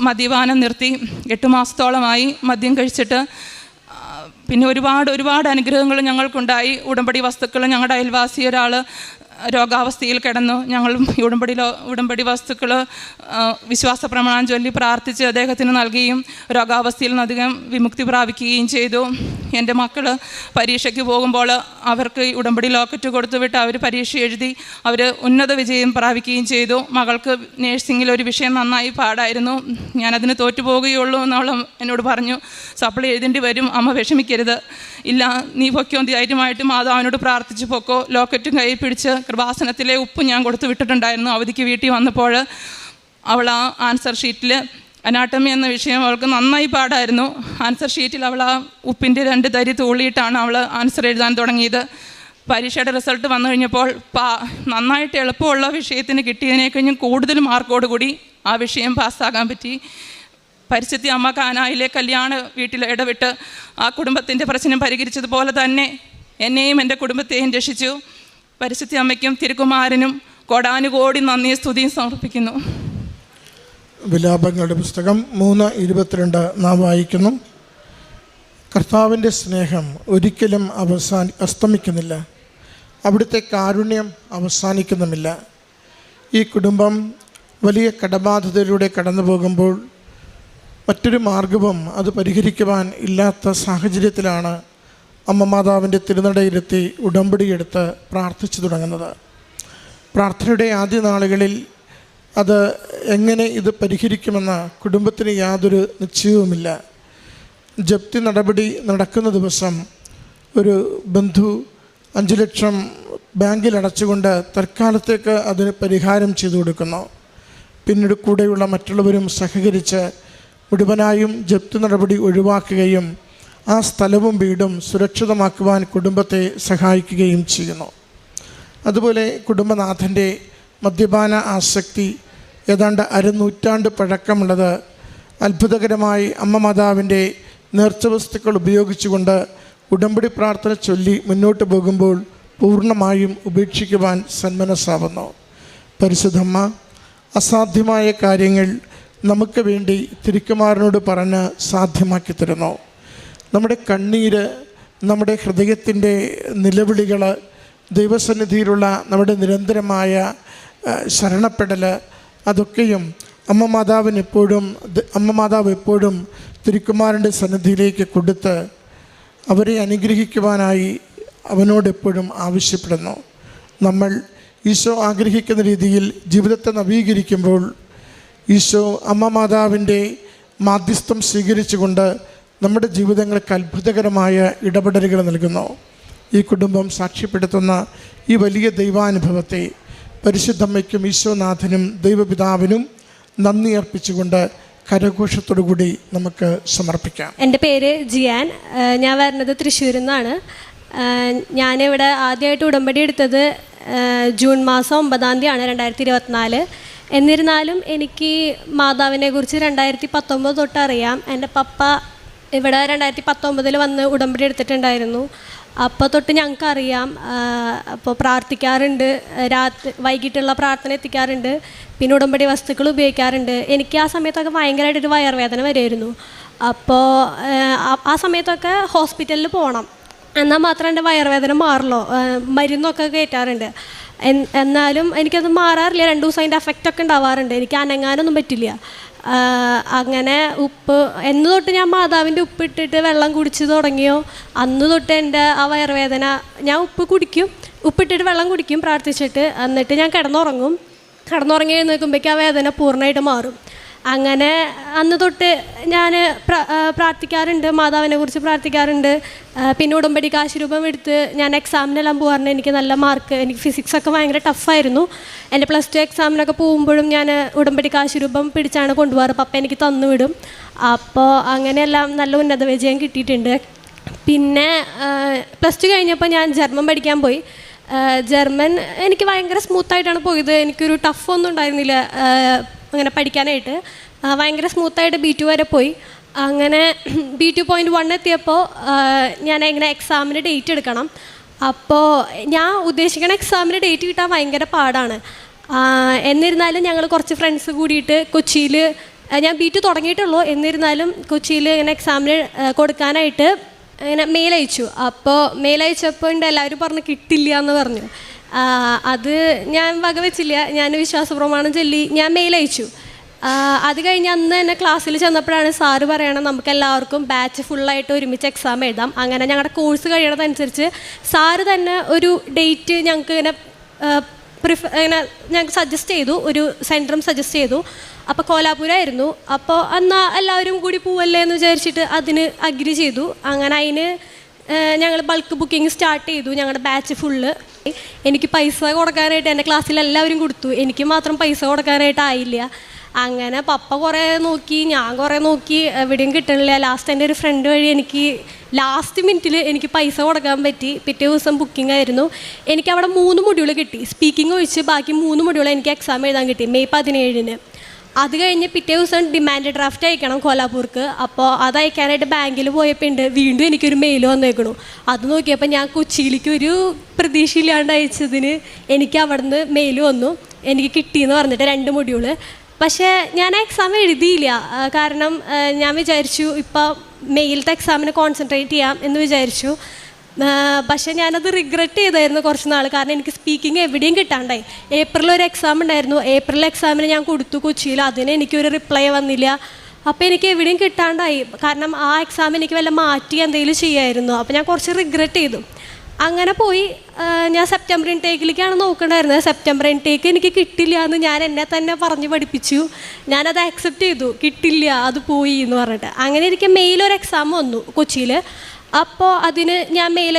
മദ്യപാനം നിർത്തി. 8 മാസത്തോളമായി മദ്യം കഴിച്ചിട്ട്. പിന്നെ ഒരുപാട് അനുഗ്രഹങ്ങൾ ഞങ്ങൾക്കുണ്ടായി. ഉടമ്പടി വസ്തുക്കൾ, ഞങ്ങളുടെ അയൽവാസി ഒരാൾ രോഗാവസ്ഥയിൽ കിടന്നു. ഞങ്ങളും ഉടമ്പടി വസ്തുക്കൾ വിശ്വാസ പ്രമാണം ചൊല്ലി പ്രാർത്ഥിച്ച് അദ്ദേഹത്തിന് നൽകുകയും രോഗാവസ്ഥയിൽ നിന്ന് അധികം വിമുക്തി പ്രാപിക്കുകയും ചെയ്തു. എൻ്റെ മക്കൾ പരീക്ഷയ്ക്ക് പോകുമ്പോൾ അവർക്ക് ഉടമ്പടി ലോക്കറ്റ് കൊടുത്തു വിട്ട് അവർ പരീക്ഷ എഴുതി അവർ ഉന്നത വിജയം പ്രാപിക്കുകയും ചെയ്തു. മകൾക്ക് നേഴ്സിംഗിൽ ഒരു വിഷയം നന്നായി പാടായിരുന്നു. ഞാനതിന് തോറ്റുപോകുകയുള്ളൂ എന്നവൾ എന്നോട് പറഞ്ഞു. സപ്ലി എഴുതേണ്ടി വരും, അമ്മ വിഷമിക്കരുത്. ഇല്ല, നീ പൊക്കോ, ധൈര്യമായിട്ട് മാതാവിനോട് പ്രാർത്ഥിച്ച് പൊക്കോ. ലോക്കറ്റും കൈ പിടിച്ച് കൃപാസനത്തിലെ ഉപ്പ് ഞാൻ കൊടുത്തു വിട്ടിട്ടുണ്ടായിരുന്നു. അവധിക്ക് വീട്ടിൽ വന്നപ്പോൾ അവൾ ആ ആൻസർ ഷീറ്റിൽ അനാട്ടമി എന്ന വിഷയം അവൾക്ക് നന്നായി പാടായിരുന്നു. ആൻസർ ഷീറ്റിൽ അവൾ ആ ഉപ്പിൻ്റെ 2 തരി തൂളിയിട്ടാണ് അവൾ ആൻസർ എഴുതാൻ തുടങ്ങിയത്. പരീക്ഷയുടെ റിസൾട്ട് വന്നു കഴിഞ്ഞപ്പോൾ നന്നായിട്ട് എളുപ്പമുള്ള വിഷയത്തിന് കിട്ടിയതിനേക്കഴിഞ്ഞും കൂടുതൽ മാർക്കോടുകൂടി ആ വിഷയം പാസ്സാകാൻ പറ്റി. പരിശുദ്ധ അമ്മ കാനായിലെ കല്യാണ വീട്ടിൽ ഇടപെട്ട് ആ കുടുംബത്തിൻ്റെ പ്രശ്നം പരിഹരിച്ചതുപോലെ തന്നെ എന്നെയും എൻ്റെ കുടുംബത്തെയും രക്ഷിച്ചു. പരിശുദ്ധ അമ്മയ്ക്കും തിരുക്കുമാരനും കോടാനുകോടി നന്ദിയും സ്തുതിയും സമർപ്പിക്കുന്നു.
വിലാപങ്ങളുടെ പുസ്തകം 3:22 നാം വായിക്കുന്നു. കർത്താവിൻ്റെ സ്നേഹം ഒരിക്കലും അസ്തമിക്കുന്നില്ല, അവിടുത്തെ കാരുണ്യം അവസാനിക്കുന്നുമില്ല. ഈ കുടുംബം വലിയ കടബാധ്യതയിലൂടെ കടന്നു പോകുമ്പോൾ മറ്റൊരു മാർഗവും അത് പരിഹരിക്കുവാൻ ഇല്ലാത്ത സാഹചര്യത്തിലാണ് അമ്മ മാതാവിൻ്റെ തിരുനടയിലെത്തി ഉടമ്പടിയെടുത്ത് പ്രാർത്ഥിച്ചു തുടങ്ങുന്നത്. പ്രാർത്ഥനയുടെ ആദ്യ നാളുകളിൽ അത് എങ്ങനെ ഇത് പരിഹരിക്കുമെന്ന കുടുംബത്തിന് യാതൊരു നിശ്ചയവുമില്ല. ജപ്തി നടപടി നടക്കുന്ന ദിവസം ഒരു ബന്ധു 5 ലക്ഷം ബാങ്കിൽ അടച്ചുകൊണ്ട് തൽക്കാലത്തേക്ക് അതിന് പരിഹാരം ചെയ്തു കൊടുക്കുന്നു. പിന്നീട് കൂടെയുള്ള മറ്റുള്ളവരും സഹകരിച്ച് മുഴുവനായും ജപ്തി നടപടി ഒഴിവാക്കുകയും ആ സ്ഥലവും വീടും സുരക്ഷിതമാക്കുവാൻ കുടുംബത്തെ സഹായിക്കുകയും ചെയ്യുന്നു. അതുപോലെ കുടുംബനാഥൻ്റെ മദ്യപാന ആസക്തി ഏതാണ്ട് 1/2 നൂറ്റാണ്ട് പഴക്കമുള്ളത് അത്ഭുതകരമായി അമ്മ മാതാവിൻ്റെ നേർച്ച വസ്തുക്കൾ ഉപയോഗിച്ചുകൊണ്ട് ഉടമ്പടി പ്രാർത്ഥന ചൊല്ലി മുന്നോട്ട് പോകുമ്പോൾ പൂർണ്ണമായും ഉപേക്ഷിക്കുവാൻ സന്മനസ്സാവുന്നു. പരിശുദ്ധമ്മ അസാധ്യമായ കാര്യങ്ങൾ നമുക്ക് വേണ്ടി തിരുക്കുമാരനോട് പറഞ്ഞ് സാധ്യമാക്കി തരുന്നു. നമ്മുടെ കണ്ണീര്, നമ്മുടെ ഹൃദയത്തിൻ്റെ നിലവിളികൾ, ദൈവസന്നിധിയിലുള്ള നമ്മുടെ നിരന്തരമായ ശരണപ്പെടൽ, അതൊക്കെയും അമ്മ മാതാവ് എപ്പോഴും തിരുക്കുമാരൻ്റെ സന്നിധിയിലേക്ക് കൊടുത്ത് അവരെ അനുഗ്രഹിക്കുവാനായി അവനോടെപ്പോഴും ആവശ്യപ്പെടുന്നു. നമ്മൾ ഈശോ ആഗ്രഹിക്കുന്ന രീതിയിൽ ജീവിതത്തെ നവീകരിക്കുമ്പോൾ ഈശോ അമ്മ മാതാവിൻ്റെ മാധ്യസ്ഥം സ്വീകരിച്ചുകൊണ്ട് നമ്മുടെ ജീവിതങ്ങൾക്ക് അത്ഭുതകരമായ ഇടപെടലുകൾ നൽകുന്നു. ഈ കുടുംബം സാക്ഷ്യപ്പെടുത്തുന്ന ഈ വലിയ ദൈവാനുഭവത്തെ പരിശുദ്ധമ്മയ്ക്കും ഈശോനാഥനും ദൈവപിതാവിനും നന്ദി അർപ്പിച്ചുകൊണ്ട് കരഘോഷത്തോടുകൂടി നമുക്ക് സമർപ്പിക്കാം.
എൻ്റെ പേര് ജിയാൻ. ഞാൻ വരുന്നത് തൃശ്ശൂരിൽ നിന്നാണ്. ഞാനിവിടെ ആദ്യമായിട്ട് ഉടമ്പടി എടുത്തത് ജൂൺ മാസം 9-ാം തീയതിയാണ് 2024. എന്നിരുന്നാലും എനിക്ക് മാതാവിനെ കുറിച്ച് 2019 തൊട്ട് അറിയാം. എൻ്റെ പപ്പ ഇവിടെ 2019 വന്ന് ഉടമ്പടി എടുത്തിട്ടുണ്ടായിരുന്നു. അപ്പോൾ തൊട്ട് ഞങ്ങൾക്കറിയാം. അപ്പോൾ പ്രാർത്ഥിക്കാറുണ്ട്, വൈകിട്ടുള്ള പ്രാർത്ഥന എത്തിക്കാറുണ്ട്, പിന്നെ ഉടമ്പടി വസ്തുക്കൾ ഉപയോഗിക്കാറുണ്ട്. എനിക്ക് ആ സമയത്തൊക്കെ ഭയങ്കരമായിട്ടൊരു വയറുവേദന വരുമായിരുന്നു. അപ്പോൾ ആ സമയത്തൊക്കെ ഹോസ്പിറ്റലിൽ പോകണം, എന്നാൽ മാത്രം എൻ്റെ വയറുവേദന മാറുള്ളൂ. മരുന്നൊക്കെ കയറ്റാറുണ്ട്. എന്നാലും എനിക്കത് മാറാറില്ല. 2 ദിവസം അതിൻ്റെ എഫക്റ്റൊക്കെ ഉണ്ടാവാറുണ്ട്. എനിക്ക് അനങ്ങാനൊന്നും പറ്റില്ല. അങ്ങനെ എന്ന് തൊട്ട് ഞാൻ മാതാവിൻ്റെ ഉപ്പിട്ടിട്ട് വെള്ളം കുടിച്ച് തുടങ്ങിയോ അന്ന് തൊട്ട് എൻ്റെ ആ വയറുവേദന, ഞാൻ ഉപ്പിട്ടിട്ട് വെള്ളം കുടിക്കും പ്രാർത്ഥിച്ചിട്ട്. എന്നിട്ട് ഞാൻ കിടന്നുറങ്ങി എഴുന്നേൽക്കുമ്പോഴേക്കും ആ വേദന പൂർണ്ണമായിട്ട് മാറും. അങ്ങനെ അന്ന് തൊട്ട് ഞാൻ പ്രാർത്ഥിക്കാറുണ്ട്, മാതാവിനെ കുറിച്ച് പ്രാർത്ഥിക്കാറുണ്ട്. പിന്നെ ഉടമ്പടി കാശുരൂപം എടുത്ത് ഞാൻ എക്സാമിനെല്ലാം പോകാറുണ്ട്. എനിക്ക് നല്ല മാർക്ക്, എനിക്ക് ഫിസിക്സൊക്കെ ഭയങ്കര ടഫായിരുന്നു. എൻ്റെ +2 എക്സാമിനൊക്കെ പോകുമ്പോഴും ഞാൻ ഉടമ്പടി കാശുരൂപം പിടിച്ചാണ് കൊണ്ടുപോകാറ്. പപ്പ എനിക്ക് തന്നു വിടും. അപ്പോൾ അങ്ങനെയെല്ലാം നല്ല ഉന്നത വിജയം കിട്ടിയിട്ടുണ്ട്. പിന്നെ +2 കഴിഞ്ഞപ്പോൾ ഞാൻ ജർമ്മൻ പഠിക്കാൻ പോയി. ജർമ്മൻ എനിക്ക് ഭയങ്കര സ്മൂത്തായിട്ടാണ് പോയത്. എനിക്കൊരു ടഫൊന്നും ഉണ്ടായിരുന്നില്ല അങ്ങനെ പഠിക്കാനായിട്ട്. ഭയങ്കര സ്മൂത്തായിട്ട് B2 വരെ പോയി. അങ്ങനെ B2.1 എത്തിയപ്പോൾ ഞാൻ ഇങ്ങനെ എക്സാമിന് ഡേറ്റ് എടുക്കണം. അപ്പോൾ ഞാൻ ഉദ്ദേശിക്കുന്ന എക്സാമിന് ഡേറ്റ് കിട്ടാൻ ഭയങ്കര പാടാണ്. എന്നിരുന്നാലും ഞങ്ങൾ കുറച്ച് ഫ്രണ്ട്സ് കൂടിയിട്ട് കൊച്ചിയിൽ, ഞാൻ B2 തുടങ്ങിയിട്ടുള്ളൂ, എന്നിരുന്നാലും കൊച്ചിയിൽ ഇങ്ങനെ എക്സാമിന് കൊടുക്കാനായിട്ട് ഇങ്ങനെ മെയിൽ അയച്ചു. അപ്പോൾ മെയിൽ അയച്ചപ്പോൾ എല്ലാവരും പറഞ്ഞു കിട്ടില്ല എന്ന് പറഞ്ഞു. അത് ഞാൻ വകവെച്ചില്ല. ഞാൻ വിശ്വാസപ്രമാണം ചൊല്ലി ഞാൻ മെയിൽ അയച്ചു. അത് കഴിഞ്ഞ് അന്ന് തന്നെ ക്ലാസ്സിൽ ചെന്നപ്പോഴാണ് സാറ് പറയണം നമുക്ക് എല്ലാവർക്കും ബാച്ച് ഫുള്ളായിട്ട് ഒരുമിച്ച് എക്സാം എഴുതാം. അങ്ങനെ ഞങ്ങളുടെ കോഴ്സ് കഴിയണതനുസരിച്ച് സാറ് തന്നെ ഒരു ഡേറ്റ് ഞങ്ങൾക്ക് ഇങ്ങനെ ഞങ്ങൾക്ക് സജസ്റ്റ് ചെയ്തു, ഒരു സെൻറ്ററും സജസ്റ്റ് ചെയ്തു. അപ്പോൾ കോലാപുരമായിരുന്നു. അപ്പോൾ എന്നാൽ എല്ലാവരും കൂടി പോവല്ലേ എന്ന് വിചാരിച്ചിട്ട് അതിന് അഗ്രി ചെയ്തു. അങ്ങനെ അതിന് ഞങ്ങൾ ബൾക്ക് ബുക്കിംഗ് സ്റ്റാർട്ട് ചെയ്തു. ഞങ്ങളുടെ ബാച്ച് ഫുള്ള്. എനിക്ക് പൈസ കൊടുക്കാനായിട്ട് എൻ്റെ ക്ലാസ്സിൽ എല്ലാവരും കൊടുത്തു, എനിക്ക് മാത്രം പൈസ കൊടുക്കാനായിട്ടായില്ല. അങ്ങനെ പപ്പ കുറേ നോക്കി, ഞാൻ കുറേ നോക്കി, എവിടെയും കിട്ടണില്ല. ലാസ്റ്റ് എൻ്റെ ഒരു ഫ്രണ്ട് വഴി എനിക്ക് ലാസ്റ്റ് മിനിറ്റിൽ എനിക്ക് പൈസ കൊടുക്കാൻ പറ്റി. പിറ്റേ ദിവസം ബുക്കിംഗ് ആയിരുന്നു. എനിക്ക് അവിടെ 3 മൊഡ്യൂൾ കിട്ടി. സ്പീക്കിംഗ് ഒഴിച്ച് ബാക്കി 3 മൊഡ്യൂൾ എനിക്ക് എക്സാം എഴുതാൻ കിട്ടി മെയ് 17-ന്. അത് കഴിഞ്ഞ് പിറ്റേ ദിവസം ഡിമാൻഡ് ഡ്രാഫ്റ്റ് അയക്കണം കോലാപൂർക്ക്. അപ്പോൾ അത് അയക്കാനായിട്ട് ബാങ്കിൽ പോയപ്പോൾ വീണ്ടും എനിക്കൊരു മെയിൽ വന്നേക്കണു. അത് നോക്കിയപ്പോൾ ഞാൻ കൊച്ചിയിലേക്ക് ഒരു പ്രതീക്ഷയില്ലാണ്ട് അയച്ചതിന് എനിക്ക് അവിടെ നിന്ന് മെയിൽ വന്നു, എനിക്ക് കിട്ടിയെന്ന് പറഞ്ഞിട്ട് 2 മൊഡ്യൂള്. പക്ഷേ ഞാൻ എക്സാം എഴുതിയില്ല. കാരണം ഞാൻ വിചാരിച്ചു ഇപ്പോൾ മെയിലത്തെ എക്സാമിന് കോൺസെൻട്രേറ്റ് ചെയ്യാം എന്ന് വിചാരിച്ചു. പക്ഷേ ഞാനത് റിഗ്രറ്റ് ചെയ്തായിരുന്നു കുറച്ച് നാൾ. കാരണം എനിക്ക് സ്പീക്കിംഗ് എവിടെയും കിട്ടാണ്ടായി. ഏപ്രിൽ ഒരു എക്സാം ഉണ്ടായിരുന്നു. ഏപ്രിൽ എക്സാമിന് ഞാൻ കൊടുത്തു കൊച്ചിയിൽ, അതിന് എനിക്കൊരു റിപ്ലൈ വന്നില്ല. അപ്പോൾ എനിക്ക് എവിടെയും കിട്ടാണ്ടായി. കാരണം ആ എക്സാം എനിക്ക് വല്ല മാറ്റി എന്തെങ്കിലും ചെയ്യായിരുന്നു. അപ്പോൾ ഞാൻ കുറച്ച് റിഗ്രറ്റ് ചെയ്തു. അങ്ങനെ പോയി ഞാൻ സെപ്റ്റംബർ ഇൻടേക്കിലേക്കാണ് നോക്കണ്ടായിരുന്നത്. സെപ്റ്റംബർ ഇൻടേക്ക് എനിക്ക് കിട്ടില്ല എന്ന് ഞാൻ എന്നെ തന്നെ പറഞ്ഞ് പഠിപ്പിച്ചു. ഞാനത് ആക്സെപ്റ്റ് ചെയ്തു, കിട്ടില്ല അത് പോയി എന്ന് പറഞ്ഞിട്ട്. അങ്ങനെ എനിക്ക് മെയിലൊരു എക്സാം വന്നു കൊച്ചിയിൽ. അപ്പോൾ അതിന് ഞാൻ മെയിൽ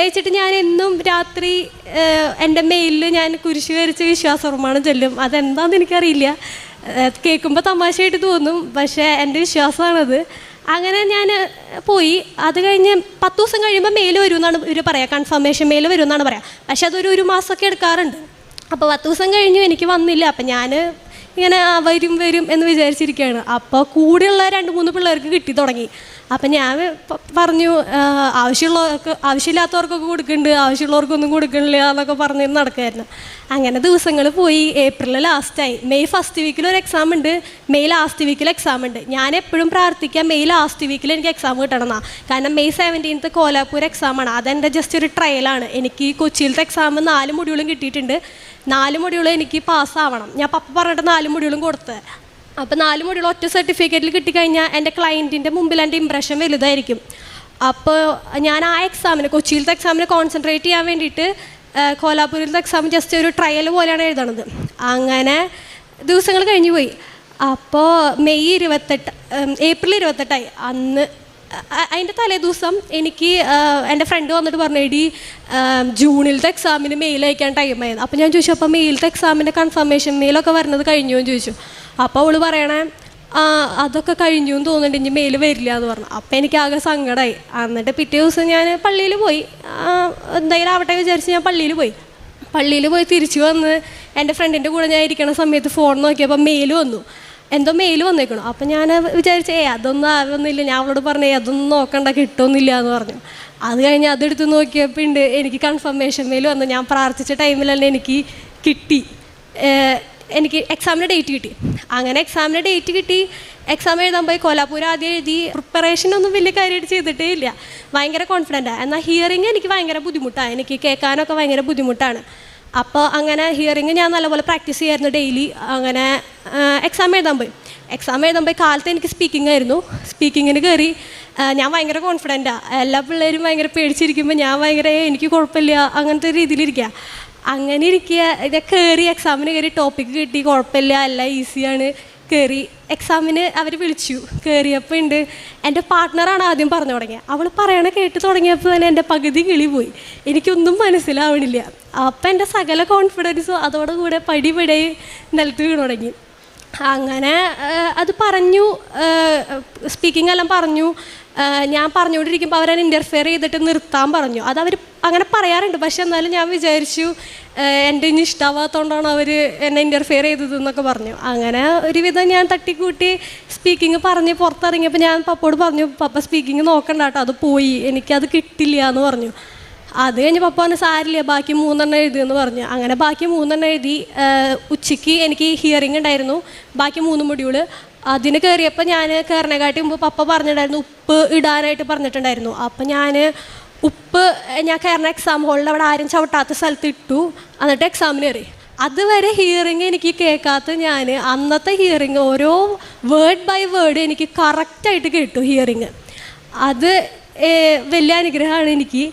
അയച്ചിട്ട് ഞാൻ എന്നും രാത്രി എൻ്റെ മെയിലിൽ ഞാൻ കുരിശ് വരച്ച് വിശ്വാസപ്രമാണം ചൊല്ലും. അതെന്താണെന്ന് എനിക്കറിയില്ല, കേൾക്കുമ്പോൾ തമാശയായിട്ട് തോന്നും, പക്ഷേ എൻ്റെ വിശ്വാസമാണത്. അങ്ങനെ ഞാൻ പോയി. അത് കഴിഞ്ഞ് 10 ദിവസം കഴിയുമ്പോൾ മെയിൽ വരുമെന്നാണ് ഇവർ പറയുക, കൺഫർമേഷൻ മെയിൽ വരുമെന്നാണ് പറയുക. പക്ഷെ അതൊരു 1 മാസമൊക്കെ എടുക്കാറുണ്ട്. അപ്പോൾ 10 ദിവസം കഴിഞ്ഞു, എനിക്ക് വന്നില്ല. അപ്പം ഞാൻ ഇങ്ങനെ വരും എന്ന് വിചാരിച്ചിരിക്കുകയാണ്. അപ്പോൾ കൂടെയുള്ള 2-3 പിള്ളേർക്ക് കിട്ടി തുടങ്ങി. അപ്പം ഞാൻ പറഞ്ഞു ആവശ്യമില്ലാത്തവർക്കൊക്കെ കൊടുക്കുന്നുണ്ട്, ആവശ്യമുള്ളവർക്കൊന്നും കൊടുക്കണില്ല എന്നൊക്കെ പറഞ്ഞ് നടക്കുമായിരുന്നു. അങ്ങനെ ദിവസങ്ങൾ പോയി. ഏപ്രിൽ ലാസ്റ്റായി. മെയ് ഫസ്റ്റ് വീക്കിൽ ഒരു എക്സാം ഉണ്ട്, മെയ് ലാസ്റ്റ് വീക്കിൽ എക്സാം ഉണ്ട്. ഞാൻ എപ്പോഴും പ്രാർത്ഥിക്കാം മെയ് ലാസ്റ്റ് വീക്കിൽ എനിക്ക് എക്സാം കിട്ടണം എന്നാണ്. കാരണം മെയ് 17 കോലാപൂർ എക്സാമാണ്. അതെൻ്റെ ജസ്റ്റ് ഒരു ട്രയലാണ്. എനിക്ക് കൊച്ചിയിലത്തെ എക്സാം 4 മൊഡ്യൂളും കിട്ടിയിട്ടുണ്ട്. 4 മൊഡ്യൂളും എനിക്ക് പാസ്സാവണം. ഞാൻ പപ്പ പറഞ്ഞിട്ട് 4 മൊഡ്യൂളും കൊടുത്തത്. അപ്പോൾ 4 മൊഡ്യൂൾ ഒറ്റ സർട്ടിഫിക്കറ്റിൽ കിട്ടിക്കഴിഞ്ഞാൽ എൻ്റെ ക്ലയൻറ്റിൻ്റെ മുമ്പിൽ എൻ്റെ ഇമ്പ്രഷൻ വലുതായിരിക്കും. അപ്പോൾ ഞാൻ ആ എക്സാമിന്, കൊച്ചിയിലത്തെ എക്സാമിന് കോൺസെൻട്രേറ്റ് ചെയ്യാൻ വേണ്ടിയിട്ട് കോലാപൂരിലത്തെ എക്സാം ജസ്റ്റ് ഒരു ട്രയൽ പോലെയാണ് എഴുതണത്. അങ്ങനെ ദിവസങ്ങൾ കഴിഞ്ഞു പോയി. അപ്പോൾ ഏപ്രിൽ 28 അന്ന് അതിൻ്റെ തലേ ദിവസം എനിക്ക് എൻ്റെ ഫ്രണ്ട് വന്നിട്ട് പറഞ്ഞു, എടി ജൂണിലത്തെ എക്സാമിന് മെയിൽ അയക്കാൻ ടൈമായിരുന്നു. അപ്പോൾ ഞാൻ ചോദിച്ചു, അപ്പോൾ മെയിലത്തെ എക്സാമിൻ്റെ കൺഫർമേഷൻ മെയിലൊക്കെ വരുന്നത് കഴിഞ്ഞു എന്ന് ചോദിച്ചു. അപ്പോൾ അവൾ പറയണേ, അതൊക്കെ കഴിഞ്ഞു എന്ന് തോന്നുന്നുണ്ട്, ഇനി മെയിൽ വരില്ല എന്ന് പറഞ്ഞു. അപ്പോൾ എനിക്ക് ആകെ സങ്കടമായി. എന്നിട്ട് പിറ്റേ ദിവസം ഞാൻ പള്ളിയിൽ പോയി. എന്തായാലും ആവട്ടെ വിചാരിച്ച് ഞാൻ പള്ളിയിൽ പോയി തിരിച്ചു വന്ന് എൻ്റെ ഫ്രണ്ടിൻ്റെ കൂടെ ഞാൻ ഇരിക്കണ സമയത്ത് ഫോൺ നോക്കിയപ്പോൾ മെയിൽ വന്നു, എന്തോ മെയിൽ വന്നേക്കണം. അപ്പം ഞാൻ വിചാരിച്ചേ അതൊന്നും ആവുന്നില്ല. ഞാൻ അവളോട് പറഞ്ഞു, അതൊന്നും നോക്കണ്ട, കിട്ടുന്നില്ല എന്ന് പറഞ്ഞു. അത് കഴിഞ്ഞ് അതെടുത്ത് നോക്കിയപ്പോൾ ഉണ്ട് എനിക്ക് കൺഫർമേഷൻ മെയിൽ വന്നു. ഞാൻ പ്രാർത്ഥിച്ച ടൈമിൽ തന്നെ എനിക്ക് കിട്ടി, എനിക്ക് എക്സാമിൻ്റെ ഡേറ്റ് കിട്ടി. അങ്ങനെ എക്സാമിൻ്റെ ഡേറ്റ് കിട്ടി. എക്സാം എഴുതാൻ പോയി. കോലാപൂർ ആദ്യം എഴുതി. പ്രിപ്പറേഷനൊന്നും വലിയ കാര്യമായിട്ട് ചെയ്തിട്ടേ ഇല്ല, ഭയങ്കര കോൺഫിഡൻറ്റാണ്. എന്നാൽ ഹിയറിങ് എനിക്ക് ഭയങ്കര ബുദ്ധിമുട്ടാണ്, എനിക്ക് കേൾക്കാനൊക്കെ ഭയങ്കര ബുദ്ധിമുട്ടാണ്. അപ്പോൾ അങ്ങനെ ഹിയറിങ് ഞാൻ നല്ലപോലെ പ്രാക്ടീസ് ചെയ്യായിരുന്നു ഡെയിലി. അങ്ങനെ എക്സാം എഴുതാൻ പോയി. കാലത്ത് എനിക്ക് സ്പീക്കിംഗ് ആയിരുന്നു. സ്പീക്കിങ്ങിന് കയറി. ഞാൻ ഭയങ്കര കോൺഫിഡൻറ്റാണ്. എല്ലാ പിള്ളേരും ഭയങ്കര പേടിച്ചിരിക്കുമ്പോൾ ഞാൻ ഭയങ്കര എനിക്ക് കുഴപ്പമില്ല അങ്ങനത്തെ രീതിയിലിരിക്കുക. അങ്ങനെ ഇരിക്കുക. കയറി എക്സാമിന് കയറി. ടോപ്പിക്ക് കിട്ടി, കുഴപ്പമില്ല, എല്ലാം ഈസിയാണ്. കയറി എക്സാമിന് അവർ വിളിച്ചു. കയറിയപ്പോൾ ഉണ്ട് എൻ്റെ പാർട്ട്ണറാണ് ആദ്യം പറഞ്ഞു തുടങ്ങിയത്. അവൾ പറയണ കേട്ട് തുടങ്ങിയപ്പോൾ തന്നെ എൻ്റെ പകുതി കിളി പോയി, എനിക്കൊന്നും മനസ്സിലാവണില്ല. അപ്പം എൻ്റെ സകല കോൺഫിഡൻസും അതോടുകൂടെ പടിപടി നിലത്ത് വീണു തുടങ്ങി. അങ്ങനെ അത് പറഞ്ഞു, സ്പീക്കിംഗ് എല്ലാം പറഞ്ഞു. ഞാൻ പറഞ്ഞുകൊണ്ടിരിക്കുമ്പോൾ അവരെന്നെ ഇൻ്റർഫിയർ ചെയ്തിട്ട് നിർത്താൻ പറഞ്ഞു. അതവർ അങ്ങനെ പറയാറുണ്ട്. പക്ഷെ എന്നാലും ഞാൻ വിചാരിച്ചു എൻ്റെ ഇനി ഇഷ്ടമാവാത്തതുകൊണ്ടാണ് അവർ എന്നെ ഇൻ്റർഫിയർ ചെയ്തതെന്നൊക്കെ പറഞ്ഞു. അങ്ങനെ ഒരുവിധം ഞാൻ തട്ടിക്കൂട്ടി സ്പീക്കിംഗ് പറഞ്ഞ് പുറത്തിറങ്ങിയപ്പോൾ ഞാൻ പപ്പോട് പറഞ്ഞു, പപ്പ സ്പീക്കിംഗ് നോക്കണ്ട കേട്ടോ, അത് പോയി, എനിക്കത് കിട്ടില്ല എന്ന് പറഞ്ഞു. അത് കഴിഞ്ഞ് പപ്പ പറഞ്ഞ് സാരില്ല, ബാക്കി 3 എഴുതിയെന്ന് പറഞ്ഞു. അങ്ങനെ ബാക്കി 3 എഴുതി. ഉച്ചയ്ക്ക് എനിക്ക് ഹിയറിംഗ് ഉണ്ടായിരുന്നു, ബാക്കി 3 മൊഡ്യൂള്. അതിന് കയറിയപ്പോൾ ഞാൻ കയറിനെക്കാട്ടി മുമ്പ് പപ്പ പറഞ്ഞിട്ടുണ്ടായിരുന്നു ഉപ്പ് ഇടാനായിട്ട് പറഞ്ഞിട്ടുണ്ടായിരുന്നു. അപ്പം ഞാൻ കയറുന്ന എക്സാം ഹോളിൽ അവിടെ ആരും ചവിട്ടാത്ത സ്ഥലത്ത് ഇട്ടു. എന്നിട്ട് എക്സാമിന് കയറി. അതുവരെ ഹിയറിങ് എനിക്ക് കേൾക്കാത്ത ഞാൻ അന്നത്തെ ഹിയറിങ് ഓരോ വേർഡ് ബൈ വേർഡ് എനിക്ക് കറക്റ്റായിട്ട് കേട്ടു ഹിയറിങ്. അത് വലിയ അനുഗ്രഹമാണ് എനിക്ക്.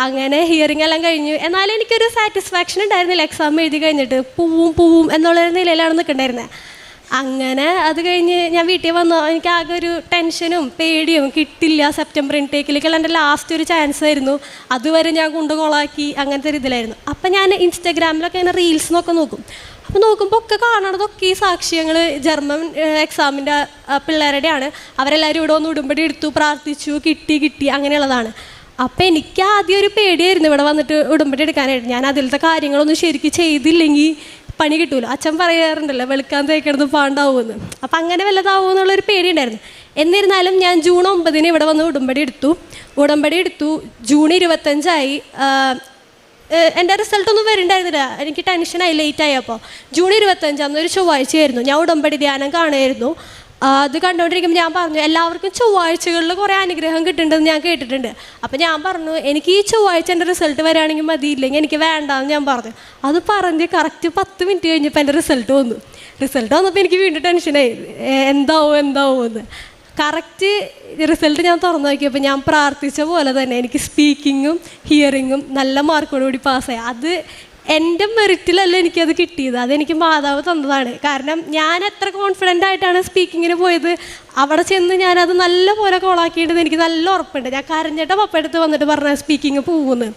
അങ്ങനെ ഹിയറിംഗ് എല്ലാം കഴിഞ്ഞു. എന്നാലും എനിക്കൊരു സാറ്റിസ്ഫാക്ഷൻ ഉണ്ടായിരുന്നില്ല. എക്സാം എഴുതി കഴിഞ്ഞിട്ട് പോവും എന്നുള്ള നിലയിലാണ് നിൽക്കണ്ടായിരുന്നത്. അങ്ങനെ അത് കഴിഞ്ഞ് ഞാൻ വീട്ടിൽ വന്നു. എനിക്ക് ആകെ ഒരു ടെൻഷനും പേടിയും, കിട്ടില്ല സെപ്റ്റംബർ ഇൻടേക്കിലേക്കുള്ള എൻ്റെ ലാസ്റ്റ് ഒരു ചാൻസ് ആയിരുന്നു. അതുവരെ ഞാൻ കൊളാക്കി അങ്ങനത്തെ ഒരു ഇതിലായിരുന്നു. അപ്പം ഞാൻ ഇൻസ്റ്റാഗ്രാമിലൊക്കെ ഇങ്ങനെ റീൽസിനൊക്കെ നോക്കും. അപ്പോൾ നോക്കുമ്പോൾ ഒക്കെ കാണണതൊക്കെ ഈ സാക്ഷ്യങ്ങൾ ജർമ്മൻ എക്സാമിൻ്റെ പിള്ളേരുടെയാണ്. അവരെല്ലാവരും ഇവിടെ വന്ന് ഉടമ്പടി എടുത്തു, പ്രാർത്ഥിച്ചു, കിട്ടി അങ്ങനെയുള്ളതാണ്. അപ്പം എനിക്ക് ആദ്യം ഒരു പേടിയായിരുന്നു ഇവിടെ വന്നിട്ട് ഉടമ്പടി എടുക്കാനായിട്ട്. ഞാൻ അതിലത്തെ കാര്യങ്ങളൊന്നും ശരിക്കും ചെയ്തില്ലെങ്കിൽ പണി കിട്ടൂല. അച്ഛൻ പറയാറുണ്ടല്ലോ വെളുക്കാൻ തേക്കണത് പാണ്ടാവുമെന്ന്. അപ്പം അങ്ങനെ വല്ലതാവുമെന്നുള്ളൊരു പേടിയുണ്ടായിരുന്നു. എന്നിരുന്നാലും ഞാൻ ജൂൺ 9 ഇവിടെ വന്ന് ഉടമ്പടി എടുത്തു. ജൂൺ 25 എൻ്റെ റിസൾട്ടൊന്നും വരുന്നുണ്ടായിരുന്നില്ല. എനിക്ക് ടെൻഷനായി, ലേറ്റായി. അപ്പോൾ ജൂൺ 25 അന്നൊരു ചൊവ്വാഴ്ചയായിരുന്നു. ഞാൻ ഉടമ്പടി ധ്യാനം കാണുമായിരുന്നു. അത് കണ്ടുകൊണ്ടിരിക്കുമ്പോൾ ഞാൻ പറഞ്ഞു, എല്ലാവർക്കും ചൊവ്വാഴ്ചകളിൽ കുറേ അനുഗ്രഹം കിട്ടുന്നുണ്ടെന്ന് ഞാൻ കേട്ടിട്ടുണ്ട്. അപ്പം ഞാൻ പറഞ്ഞു, എനിക്ക് ഈ ചൊവ്വാഴ്ച എൻ്റെ റിസൾട്ട് വരികയാണെങ്കിൽ മതിയില്ലെങ്കിൽ എനിക്ക് വേണ്ടാന്ന് ഞാൻ പറഞ്ഞു. അത് പറഞ്ഞ് കറക്റ്റ് 10 മിനിറ്റ് കഴിഞ്ഞപ്പോൾ എൻ്റെ റിസൾട്ട് വന്നപ്പോൾ എനിക്ക് വീണ്ടും ടെൻഷനായി, എന്താവും എന്ന്. കറക്റ്റ് റിസൾട്ട് ഞാൻ തുറന്നു നോക്കിയപ്പോൾ ഞാൻ പ്രാർത്ഥിച്ച പോലെ തന്നെ എനിക്ക് സ്പീക്കിങ്ങും ഹിയറിങ്ങും നല്ല മാർക്കോടുകൂടി പാസ്സായി. അത് എൻ്റെ മെറിറ്റിലല്ല എനിക്കത് കിട്ടിയത്, അതെനിക്ക് മാതാവ് തന്നതാണ്. കാരണം ഞാൻ എത്ര കോൺഫിഡൻ്റ് ആയിട്ടാണ് സ്പീക്കിങ്ങിന് പോയത്, അവിടെ ചെന്ന് ഞാനത് നല്ല പോലെ കോളാക്കിയിട്ടെന്ന് എനിക്ക് നല്ല ഉറപ്പുണ്ട്. ഞാൻ കരഞ്ഞിട്ട് പപ്പയെടുത്ത് വന്നിട്ട് പറഞ്ഞ സ്പീക്കിങ് പോകുന്നു.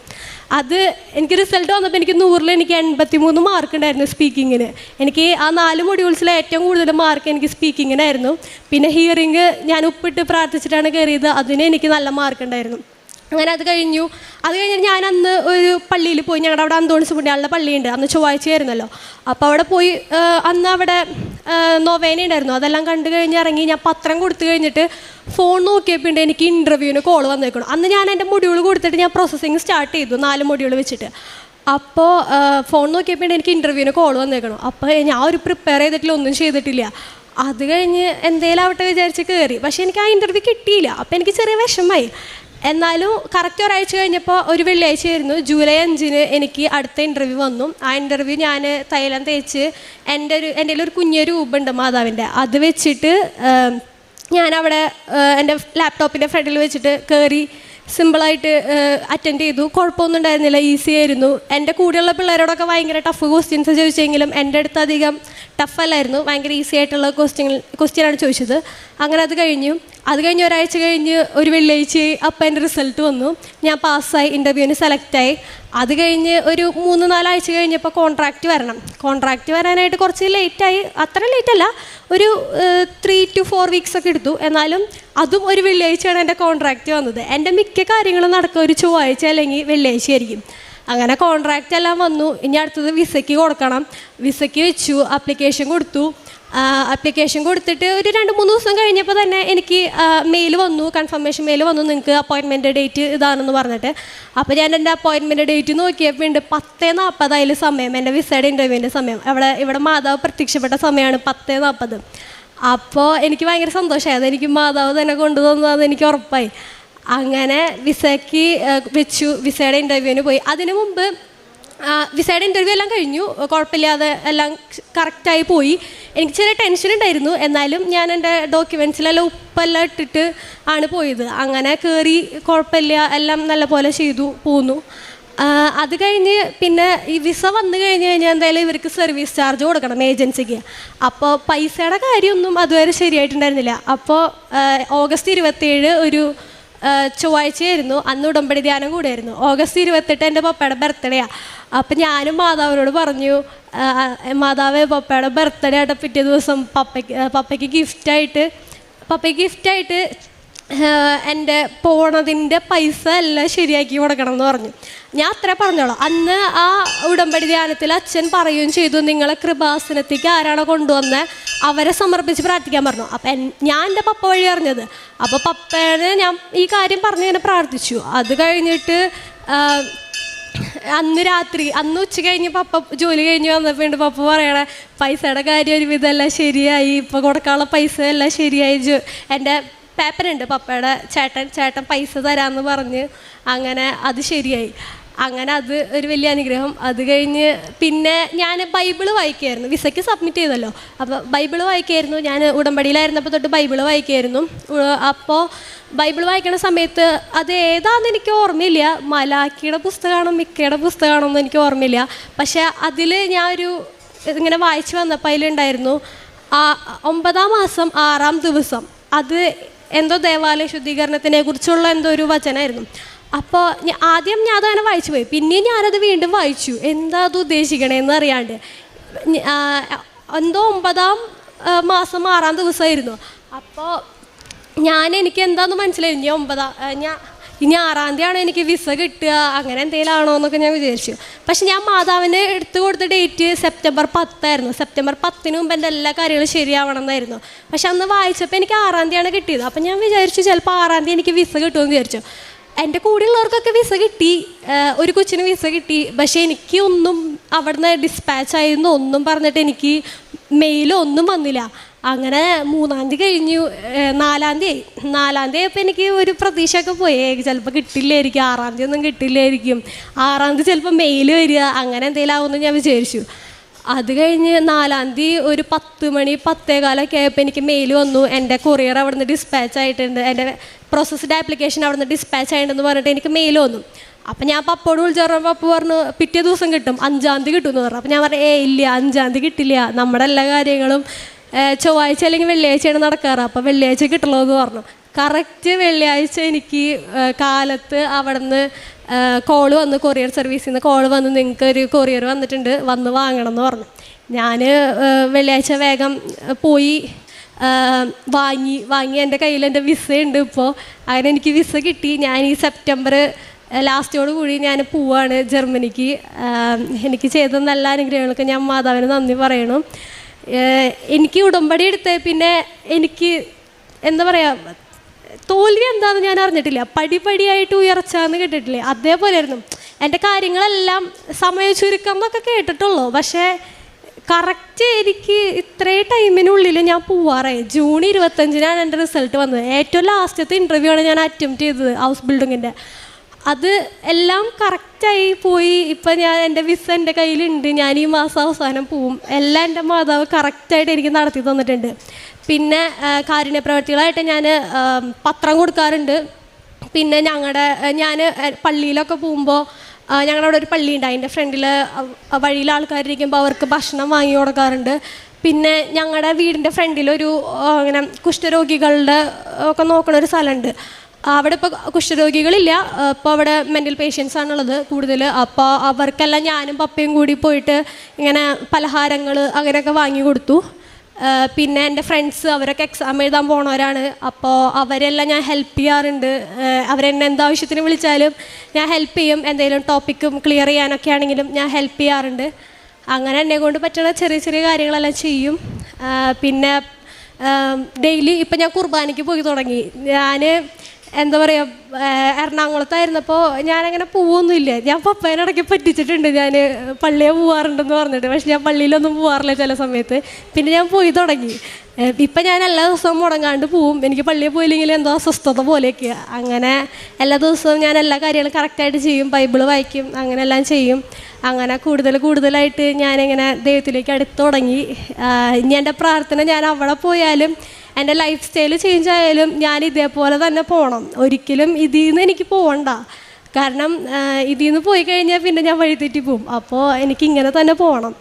അത് എനിക്ക് റിസൾട്ട് വന്നപ്പോൾ എനിക്ക് 100-ൽ എനിക്ക് 83 മാർക്ക് ഉണ്ടായിരുന്നു സ്പീക്കിങ്ങിന്. എനിക്ക് ആ 4 മൊഡ്യൂൾസിൽ ഏറ്റവും കൂടുതൽ മാർക്ക് എനിക്ക് സ്പീക്കിങ്ങിനായിരുന്നു. പിന്നെ ഹിയറിങ് ഞാൻ ഉപ്പിട്ട് പ്രാർത്ഥിച്ചിട്ടാണ് കയറിയത്, അതിന് എനിക്ക് നല്ല മാർക്ക് ഉണ്ടായിരുന്നു. അങ്ങനെ അത് കഴിഞ്ഞ് ഞാൻ അന്ന് ഒരു പള്ളിയിൽ പോയി. ഞങ്ങളുടെ അവിടെ അന്തോണിസ് പുണ്യാളുടെ പള്ളിയുണ്ട്. അന്ന് ചൊവ്വാഴ്ചയായിരുന്നല്ലോ. അപ്പോൾ അവിടെ പോയി അന്ന് അവിടെ നൊവേന ഉണ്ടായിരുന്നു. അതെല്ലാം കണ്ടു കഴിഞ്ഞ് ഇറങ്ങി. ഞാൻ പത്രം കൊടുത്തു കഴിഞ്ഞിട്ട് ഫോൺ നോക്കിയപ്പോൾ എനിക്ക് ഇൻ്റർവ്യൂവിന് കോൾ വന്നേക്കണം. അന്ന് ഞാൻ എൻ്റെ മൊഡ്യൂൾ കൊടുത്തിട്ട് ഞാൻ പ്രോസസ്സിങ് സ്റ്റാർട്ട് ചെയ്തു 4 മൊഡ്യൂൾ വെച്ചിട്ട്. അപ്പോൾ ഫോൺ നോക്കിയപ്പോൾ എനിക്ക് ഇൻ്റർവ്യൂവിന് കോൾ വന്നേക്കണം. അപ്പോൾ ഞാൻ ഒരു പ്രിപ്പയർ ചെയ്തിട്ടില്ല, ഒന്നും ചെയ്തിട്ടില്ല. അത് കഴിഞ്ഞ് എന്തേലും ആവട്ടെ വിചാരിച്ച് കയറി. പക്ഷേ എനിക്ക് ആ ഇൻ്റർവ്യൂ കിട്ടിയില്ല. അപ്പോൾ എനിക്ക് ചെറിയ വിഷമമായി. എന്നാലും കറക്റ്റ് ഒരാഴ്ച കഴിഞ്ഞപ്പോൾ ഒരു വെള്ളിയാഴ്ചയായിരുന്നു, ജൂലൈ 5 എനിക്ക് അടുത്ത ഇൻ്റർവ്യൂ വന്നു. ആ ഇൻ്റർവ്യൂ ഞാൻ തൈലം തേച്ച് എൻ്റെ ഒരു കുഞ്ഞൊരു രൂപമുണ്ട് മാതാവിൻ്റെ, അത് വെച്ചിട്ട് ഞാനവിടെ എൻ്റെ ലാപ്ടോപ്പിൻ്റെ ഫ്രണ്ടിൽ വെച്ചിട്ട് കയറി സിമ്പിളായിട്ട് അറ്റൻഡ് ചെയ്തു. കുഴപ്പമൊന്നും ഉണ്ടായിരുന്നില്ല, ഈസി ആയിരുന്നു. എൻ്റെ കൂടെയുള്ള പിള്ളേരോടൊക്കെ ഭയങ്കര ടഫ് ക്വസ്റ്റ്യൻസ് ചോദിച്ചെങ്കിലും എൻ്റെ അടുത്ത് അധികം ടഫല്ലായിരുന്നു, ഭയങ്കര ഈസി ആയിട്ടുള്ള ക്വസ്റ്റ്യനാണ് ചോദിച്ചത്. അങ്ങനെ അത് കഴിഞ്ഞ് ഒരാഴ്ച കഴിഞ്ഞ് ഒരു വെള്ളിയാഴ്ച അപ്പം എൻ്റെ റിസൾട്ട് വന്നു. ഞാൻ പാസ്സായി, ഇൻ്റർവ്യൂവിന് സെലക്റ്റായി. അത് കഴിഞ്ഞ് ഒരു 3-4 ആഴ്ച കഴിഞ്ഞപ്പോൾ കോൺട്രാക്റ്റ് വരാനായിട്ട് കുറച്ച് ലേറ്റായി. അത്ര ലേറ്റല്ല, ഒരു 3 to 4 വീക്സ് ഒക്കെ എടുത്തു. എന്നാലും അതും ഒരു വെള്ളിയാഴ്ചയാണ് എൻ്റെ കോൺട്രാക്റ്റ് വന്നത്. എൻ്റെ മിക്ക കാര്യങ്ങളും നടക്കുക ഒരു ചൊവ്വാഴ്ച അല്ലെങ്കിൽ വെള്ളിയാഴ്ച ആയിരിക്കും. അങ്ങനെ കോൺട്രാക്റ്റ് എല്ലാം വന്നു. ഇനി അടുത്തത് വിസയ്ക്ക് കൊടുക്കണം. വിസയ്ക്ക് വെച്ചു, അപ്ലിക്കേഷൻ കൊടുത്തിട്ട് ഒരു 2-3 ദിവസം കഴിഞ്ഞപ്പോൾ തന്നെ എനിക്ക് മെയിൽ വന്നു, കൺഫർമേഷൻ മെയിൽ വന്നു, നിങ്ങൾക്ക് അപ്പോയിൻമെൻറ്റ് ഡേറ്റ് ഇതാണെന്ന് പറഞ്ഞിട്ട്. അപ്പോൾ ഞാൻ എൻ്റെ അപ്പോയിൻമെൻറ്റ് ഡേറ്റ് നോക്കിയപ്പോൾ ഉണ്ട് 10:40 സമയം, എൻ്റെ വിസയുടെ ഇൻ്റർവ്യൂവിൻ്റെ സമയം. ഇവിടെ മാതാവ് പ്രത്യക്ഷപ്പെട്ട സമയമാണ് 10:40. അപ്പോൾ എനിക്ക് ഭയങ്കര സന്തോഷമായി, അതെനിക്ക് മാതാവ് തന്നെ കൊണ്ടുതന്നത് എനിക്ക് ഉറപ്പായി. അങ്ങനെ വിസയ്ക്ക് വെച്ചു, വിസയുടെ ഇൻ്റർവ്യൂവിന് പോയി. അതിനു മുമ്പ് വിസയുടെ ഇൻ്റർവ്യൂ എല്ലാം കഴിഞ്ഞു, കുഴപ്പമില്ലാതെ എല്ലാം കറക്റ്റായി പോയി. എനിക്ക് ചെറിയ ടെൻഷൻ ഉണ്ടായിരുന്നു, എന്നാലും ഞാൻ എൻ്റെ ഡോക്യുമെൻറ്റ്സിലെല്ലാം ഉപ്പെല്ലാം ഇട്ടിട്ട് ആണ് പോയത്. അങ്ങനെ കയറി, കുഴപ്പമില്ല, എല്ലാം നല്ലപോലെ ചെയ്തു പോന്നു. അത് കഴിഞ്ഞ് പിന്നെ ഈ വിസ വന്നു കഴിഞ്ഞാൽ എന്തായാലും ഇവർക്ക് സർവീസ് ചാർജ് കൊടുക്കണം ഏജൻസിക്ക്. അപ്പോൾ പൈസയുടെ കാര്യമൊന്നും അതുവരെ ശരിയായിട്ടുണ്ടായിരുന്നില്ല. അപ്പോൾ ഓഗസ്റ്റ് 27 ഒരു ചൊവ്വാഴ്ചയായിരുന്നു, അന്ന് ഉടമ്പടി ധ്യാനം കൂടെയായിരുന്നു. ഓഗസ്റ്റ് 28 എൻ്റെ പപ്പയുടെ ബർത്ത്ഡേയാണ്. അപ്പം ഞാനും മാതാവിനോട് പറഞ്ഞു, മാതാവ് പപ്പയുടെ ബർത്ത്ഡേ ആയിട്ട് പിറ്റേ ദിവസം പപ്പയ്ക്ക് ഗിഫ്റ്റായിട്ട് എൻ്റെ പോണതിൻ്റെ പൈസ എല്ലാം ശരിയാക്കി കൊടുക്കണം എന്ന് പറഞ്ഞു. ഞാൻ അത്ര പറഞ്ഞോളാം. അന്ന് ആ ഉടമ്പടി ധ്യാനത്തിൽ അച്ഛൻ പറയുകയും ചെയ്തു, നിങ്ങളെ കൃപാസനത്തേക്ക് ആരാണോ കൊണ്ടുവന്നത് അവരെ സമർപ്പിച്ച് പ്രാർത്ഥിക്കാൻ പറഞ്ഞു. അപ്പം ഞാൻ എൻ്റെ പപ്പ വഴി അറിഞ്ഞത്. അപ്പോൾ പപ്പേനെ ഞാൻ ഈ കാര്യം പറഞ്ഞ് ഇങ്ങനെ പ്രാർത്ഥിച്ചു. അത് കഴിഞ്ഞിട്ട് അന്ന് ഉച്ച കഴിഞ്ഞ് പപ്പ ജോലി കഴിഞ്ഞ് വന്നപ്പോൾ പപ്പ പറയണേ, പൈസയുടെ കാര്യം ഒരുവിധം എല്ലാം ശരിയായി, ഇപ്പോൾ കൊടുക്കാനുള്ള പൈസ എല്ലാം ശരിയായി. എൻ്റെ പേപ്പറുണ്ട് പപ്പയുടെ, ചേട്ടൻ പൈസ തരാമെന്ന് പറഞ്ഞ് അങ്ങനെ അത് ശരിയായി. അങ്ങനെ അത് ഒരു വലിയ അനുഗ്രഹം. അത് കഴിഞ്ഞ് പിന്നെ ഞാൻ ബൈബിള് വായിക്കുമായിരുന്നു, വിസയ്ക്ക് സബ്മിറ്റ് ചെയ്തല്ലോ. അപ്പോൾ ബൈബിള് വായിക്കുമായിരുന്നു. ഞാൻ ഉടമ്പടിയിലായിരുന്നപ്പോൾ തൊട്ട് ബൈബിള് വായിക്കുമായിരുന്നു. അപ്പോൾ ബൈബിൾ വായിക്കുന്ന സമയത്ത് അത് ഏതാണെന്ന് എനിക്ക് ഓർമ്മയില്ല, മലാക്കിയുടെ പുസ്തകമാണോ മിക്കയുടെ പുസ്തകമാണോ എന്ന് എനിക്ക് ഓർമ്മയില്ല. പക്ഷേ അതിൽ ഞാൻ ഇങ്ങനെ വായിച്ചു വന്നപ്പോൾ അതിലുണ്ടായിരുന്നു 9-ാം മാസം 6-ാം ദിവസം. അത് എന്തോ ദേവാലയ ശുദ്ധീകരണത്തിനെ കുറിച്ചുള്ള എന്തോ ഒരു വചനമായിരുന്നു. അപ്പോൾ ആദ്യം ഞാൻ അതങ്ങനെ വായിച്ചു പോയി. പിന്നെയും ഞാനത് വീണ്ടും വായിച്ചു, എന്താ അത് ഉദ്ദേശിക്കണേന്ന് അറിയാണ്ട്. എന്തോ 9-ാം മാസം 6-ാം ദിവസമായിരുന്നു. അപ്പോൾ എനിക്ക് എന്താണെന്ന് മനസ്സിലായി, ഇനി 6-ാം തീയതിയാണ് എനിക്ക് വിസ കിട്ടുക, അങ്ങനെ എന്തെങ്കിലും ആണോ എന്നൊക്കെ ഞാൻ വിചാരിച്ചു. പക്ഷെ ഞാൻ മാതാവിന് എടുത്തു കൊടുത്ത ഡേറ്റ് സെപ്റ്റംബർ 10 ആയിരുന്നു. സെപ്റ്റംബർ 10-ന് മുമ്പ് എൻ്റെ എല്ലാ കാര്യങ്ങളും ശരിയാവണം എന്നായിരുന്നു. പക്ഷെ അന്ന് വായിച്ചപ്പോൾ എനിക്ക് 6-ാം തീയതിയാണ് കിട്ടിയത്. അപ്പം ഞാൻ വിചാരിച്ചു ചിലപ്പോൾ 6-ാം തീയതി എനിക്ക് വിസ കിട്ടുമെന്ന് വിചാരിച്ചു. എൻ്റെ കൂടെയുള്ളവർക്കൊക്കെ വിസ കിട്ടി, ഒരു കൊച്ചിന് വിസ കിട്ടി. പക്ഷേ എനിക്ക് ഒന്നും അവിടുന്ന് ഡിസ്പാച്ചായിരുന്നു ഒന്നും പറഞ്ഞിട്ട് എനിക്ക് മെയിലോ ഒന്നും വന്നില്ല. അങ്ങനെ 3-ാം തീയതി കഴിഞ്ഞു, 4-ാം തീയതി അപ്പോൾ എനിക്ക് ഒരു പ്രതീക്ഷയൊക്കെ പോയി, ചിലപ്പോൾ കിട്ടില്ലായിരിക്കും, 6-ാം തീയതി ഒന്നും കിട്ടില്ലായിരിക്കും, 6-ാം തീയതി ചിലപ്പോൾ മെയിൽ വരിക, അങ്ങനെ എന്തെങ്കിലും ആവുമെന്ന് ഞാൻ വിചാരിച്ചു. അത് കഴിഞ്ഞ് 4-ാം തീയതി ഒരു 10 മണി 10:15 ആയപ്പോൾ എനിക്ക് മെയിൽ വന്നു, എൻ്റെ കൊറിയർ അവിടെ നിന്ന് ഡിസ്പാച്ച് ആയിട്ടുണ്ട്, എൻ്റെ പ്രോസസ്ഡ് ആപ്ലിക്കേഷൻ അവിടെ നിന്ന് ഡിസ്പാച്ച് ആയിട്ടുണ്ടെന്ന് പറഞ്ഞിട്ട് എനിക്ക് മെയിൽ വന്നു. അപ്പം ഞാൻ പപ്പോട് വിളിച്ചു പറഞ്ഞപ്പോൾ പപ്പ പറഞ്ഞു പിറ്റേ ദിവസം കിട്ടും, 5-ാം തീയതി കിട്ടുമെന്ന് പറഞ്ഞു. അപ്പോൾ ഞാൻ പറഞ്ഞു ഇല്ല, 5-ാം തീയതി കിട്ടില്ല, നമ്മുടെ എല്ലാ കാര്യങ്ങളും ചൊവ്വാഴ്ച അല്ലെങ്കിൽ വെള്ളിയാഴ്ചയാണ് നടക്കാറ്, അപ്പോൾ വെള്ളിയാഴ്ച കിട്ടുള്ളൂ എന്ന് പറഞ്ഞു. കറക്റ്റ് വെള്ളിയാഴ്ച എനിക്ക് കാലത്ത് അവിടെ നിന്ന് കോള് വന്നു, കൊറിയർ സർവീസിൽ നിന്ന് കോള് വന്നു, നിങ്ങൾക്ക് ഒരു കൊറിയർ വന്നിട്ടുണ്ട്, വന്ന് വാങ്ങണം എന്ന് പറഞ്ഞു. ഞാൻ വെള്ളിയാഴ്ച വേഗം പോയി വാങ്ങി. എൻ്റെ കയ്യിൽ എൻ്റെ വിസ ഉണ്ട് ഇപ്പോൾ. അങ്ങനെ എനിക്ക് വിസ കിട്ടി. ഞാൻ ഈ സെപ്റ്റംബർ ലാസ്റ്റോട് കൂടി ഞാൻ പോവാണ് ജർമ്മനിക്ക്. എനിക്ക് ചെയ്ത നല്ല അനുഗ്രഹങ്ങൾക്ക് ഞാൻ മാതാവിന് നന്ദി പറയണം. എനിക്ക് ഉടമ്പടി എടുത്ത് പിന്നെ എനിക്ക് എന്താ പറയുക, തോൽവി എന്താണെന്ന് ഞാൻ അറിഞ്ഞിട്ടില്ല, പടിപടിയായിട്ട് ഉയർച്ചാന്ന് കേട്ടിട്ടില്ലേ, അതേപോലെയായിരുന്നു. എൻ്റെ കാര്യങ്ങളെല്ലാം സമയ ചുരുക്കം എന്നൊക്കെ കേട്ടിട്ടുള്ളൂ. പക്ഷേ കറക്റ്റ് എനിക്ക് ഇത്രയും ടൈമിനുള്ളിൽ ഞാൻ പോവാറായി. ജൂൺ 25-നാണ് എൻ്റെ റിസൾട്ട് വന്നത്. ഏറ്റവും ലാസ്റ്റത്തെ ഇൻ്റർവ്യൂ ആണ് ഞാൻ അറ്റംപ്റ്റ് ചെയ്തത്, ഹൗസ് ബിൽഡിങ്ങിൻ്റെ. അത് എല്ലാം കറക്റ്റായി പോയി. ഇപ്പം എൻ്റെ വിസ എൻ്റെ കയ്യിലുണ്ട്, ഞാൻ ഈ മാസം അവസാനം പോവും. എല്ലാം എൻ്റെ മാതാവ് കറക്റ്റായിട്ട് എനിക്ക് നടത്തി തന്നിട്ടുണ്ട്. പിന്നെ കാരുണ്യ പ്രവർത്തികളായിട്ട് ഞാൻ പത്രം കൊടുക്കാറുണ്ട്, പിന്നെ ഞാൻ പള്ളിയിലൊക്കെ പോകുമ്പോൾ ഞങ്ങളുടെ അവിടെ ഒരു പള്ളിയുണ്ട്, അതിൻ്റെ ഫ്രണ്ടിൽ വഴിയിൽ ആൾക്കാരിരിക്കുമ്പോൾ അവർക്ക് ഭക്ഷണം വാങ്ങി കൊടുക്കാറുണ്ട്. പിന്നെ ഞങ്ങളുടെ വീടിൻ്റെ ഫ്രണ്ടിലൊരു ഇങ്ങനെ കുഷ്ഠരോഗികളുടെ ഒക്കെ നോക്കുന്ന ഒരു സ്ഥലമുണ്ട്. അവിടെ ഇപ്പോൾ കുഷ്ഠരോഗികളില്ല, ഇപ്പോൾ അവിടെ മെൻ്റൽ പേഷ്യൻസ് ആണുള്ളത് കൂടുതൽ. അപ്പോൾ അവർക്കെല്ലാം ഞാനും പപ്പയും കൂടി പോയിട്ട് ഇങ്ങനെ പലഹാരങ്ങൾ അങ്ങനെയൊക്കെ വാങ്ങി കൊടുത്തു. പിന്നെ എൻ്റെ ഫ്രണ്ട്സ് അവരൊക്കെ എക്സാം എഴുതാൻ പോണവരാണ്, അപ്പോൾ അവരെല്ലാം ഞാൻ ഹെൽപ്പ് ചെയ്യാറുണ്ട്. അവരെന്നെ എന്താവശ്യത്തിന് വിളിച്ചാലും ഞാൻ ഹെൽപ്പ് ചെയ്യും. എന്തെങ്കിലും ടോപ്പിക്കും ക്ലിയർ ചെയ്യാനൊക്കെ ആണെങ്കിലും ഞാൻ ഹെൽപ്പ് ചെയ്യാറുണ്ട്. അങ്ങനെ എന്നെ കൊണ്ട് പറ്റുന്ന ചെറിയ ചെറിയ കാര്യങ്ങളെല്ലാം ചെയ്യും. പിന്നെ ഡെയിലി ഇപ്പം ഞാൻ കുർബാനയ്ക്ക് പോയി തുടങ്ങി. ഞാൻ എന്താ പറയുക, എറണാകുളത്തായിരുന്നപ്പോൾ ഞാനങ്ങനെ പോവൊന്നുമില്ല. ഞാൻ പപ്പേനിടയ്ക്ക് പറ്റിച്ചിട്ടുണ്ട്, ഞാൻ പള്ളിയിൽ പോവാറുണ്ടെന്ന് പറഞ്ഞിട്ട്. പക്ഷെ ഞാൻ പള്ളിയിലൊന്നും പോവാറില്ല ചില സമയത്ത്. പിന്നെ ഞാൻ പോയി തുടങ്ങി. ഇപ്പം ഞാൻ എല്ലാ ദിവസവും മുടങ്ങാണ്ട് പോവും. എനിക്ക് പള്ളിയിൽ പോയില്ലെങ്കിൽ എന്തോ അസ്വസ്ഥത പോലെയൊക്കെ. അങ്ങനെ എല്ലാ ദിവസവും ഞാൻ എല്ലാ കാര്യങ്ങളും കറക്റ്റായിട്ട് ചെയ്യും, ബൈബിൾ വായിക്കും, അങ്ങനെ എല്ലാം ചെയ്യും. അങ്ങനെ കൂടുതലായിട്ട് ഞാനിങ്ങനെ ദൈവത്തിലേക്ക് അടുത്ത് തുടങ്ങി. ഇനി എൻ്റെ പ്രാർത്ഥന, ഞാൻ അവിടെ പോയാലും എൻ്റെ ലൈഫ് സ്റ്റൈൽ ചേഞ്ച് ആയാലും ഞാൻ ഇതേപോലെ തന്നെ പോകണം. ഒരിക്കലും ഇതിൽ നിന്ന് എനിക്ക് പോകണ്ട. കാരണം ഇതിൽ നിന്ന് പോയി കഴിഞ്ഞാൽ പിന്നെ ഞാൻ വഴിതെറ്റി പോകും. അപ്പോൾ എനിക്ക് ഇങ്ങനെ തന്നെ പോകണം.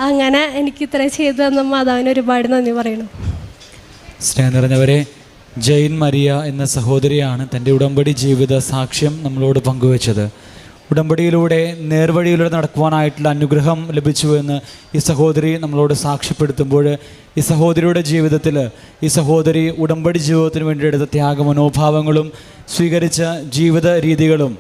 അങ്ങനെ എനിക്ക് ഇത്രയും ചെയ്തു തന്ന മാതാവിന് ഒരുപാട് നന്ദി പറയുന്നു.
സ്നേഹം നിറഞ്ഞവരെ, ജെയിൻ മരിയ എന്ന സഹോദരിയാണ് തൻ്റെ ഉടമ്പടി ജീവിത സാക്ഷ്യം നമ്മളോട് പങ്കുവച്ചത്. ഉടമ്പടിയിലൂടെ നേർവഴിയിലൂടെ നടക്കുവാനായിട്ടുള്ള അനുഗ്രഹം ലഭിച്ചുവെന്ന് ഈ സഹോദരി നമ്മളോട് സാക്ഷ്യപ്പെടുത്തുമ്പോൾ, ഈ സഹോദരിയുടെ ജീവിതത്തിൽ ഈ സഹോദരി ഉടമ്പടി ജീവിതത്തിന് വേണ്ടി എടുത്ത ത്യാഗമനോഭാവങ്ങളും സ്വീകരിച്ച ജീവിത രീതികളും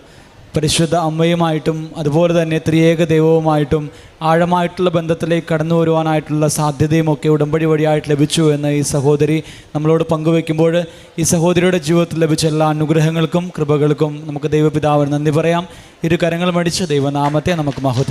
പരിശുദ്ധ അമ്മയുമായിട്ടും അതുപോലെ തന്നെ ത്രിയേക ദൈവവുമായിട്ടും ആഴമായിട്ടുള്ള ബന്ധത്തിലേക്ക് കടന്നു വരുവാനായിട്ടുള്ള സാധ്യതയുമൊക്കെ ഉടമ്പടി വഴിയായിട്ട് ലഭിച്ചു എന്ന് ഈ സഹോദരി നമ്മളോട് പങ്കുവയ്ക്കുമ്പോൾ, ഈ സഹോദരിയുടെ ജീവിതത്തിൽ ലഭിച്ച എല്ലാ അനുഗ്രഹങ്ങൾക്കും കൃപകൾക്കും നമുക്ക് ദൈവപിതാവിന് നന്ദി പറയാം. ഇരു കരങ്ങൾ മടിച്ച് ദൈവനാമത്തെ നമുക്ക് മഹത്വപ്പെടുത്താം.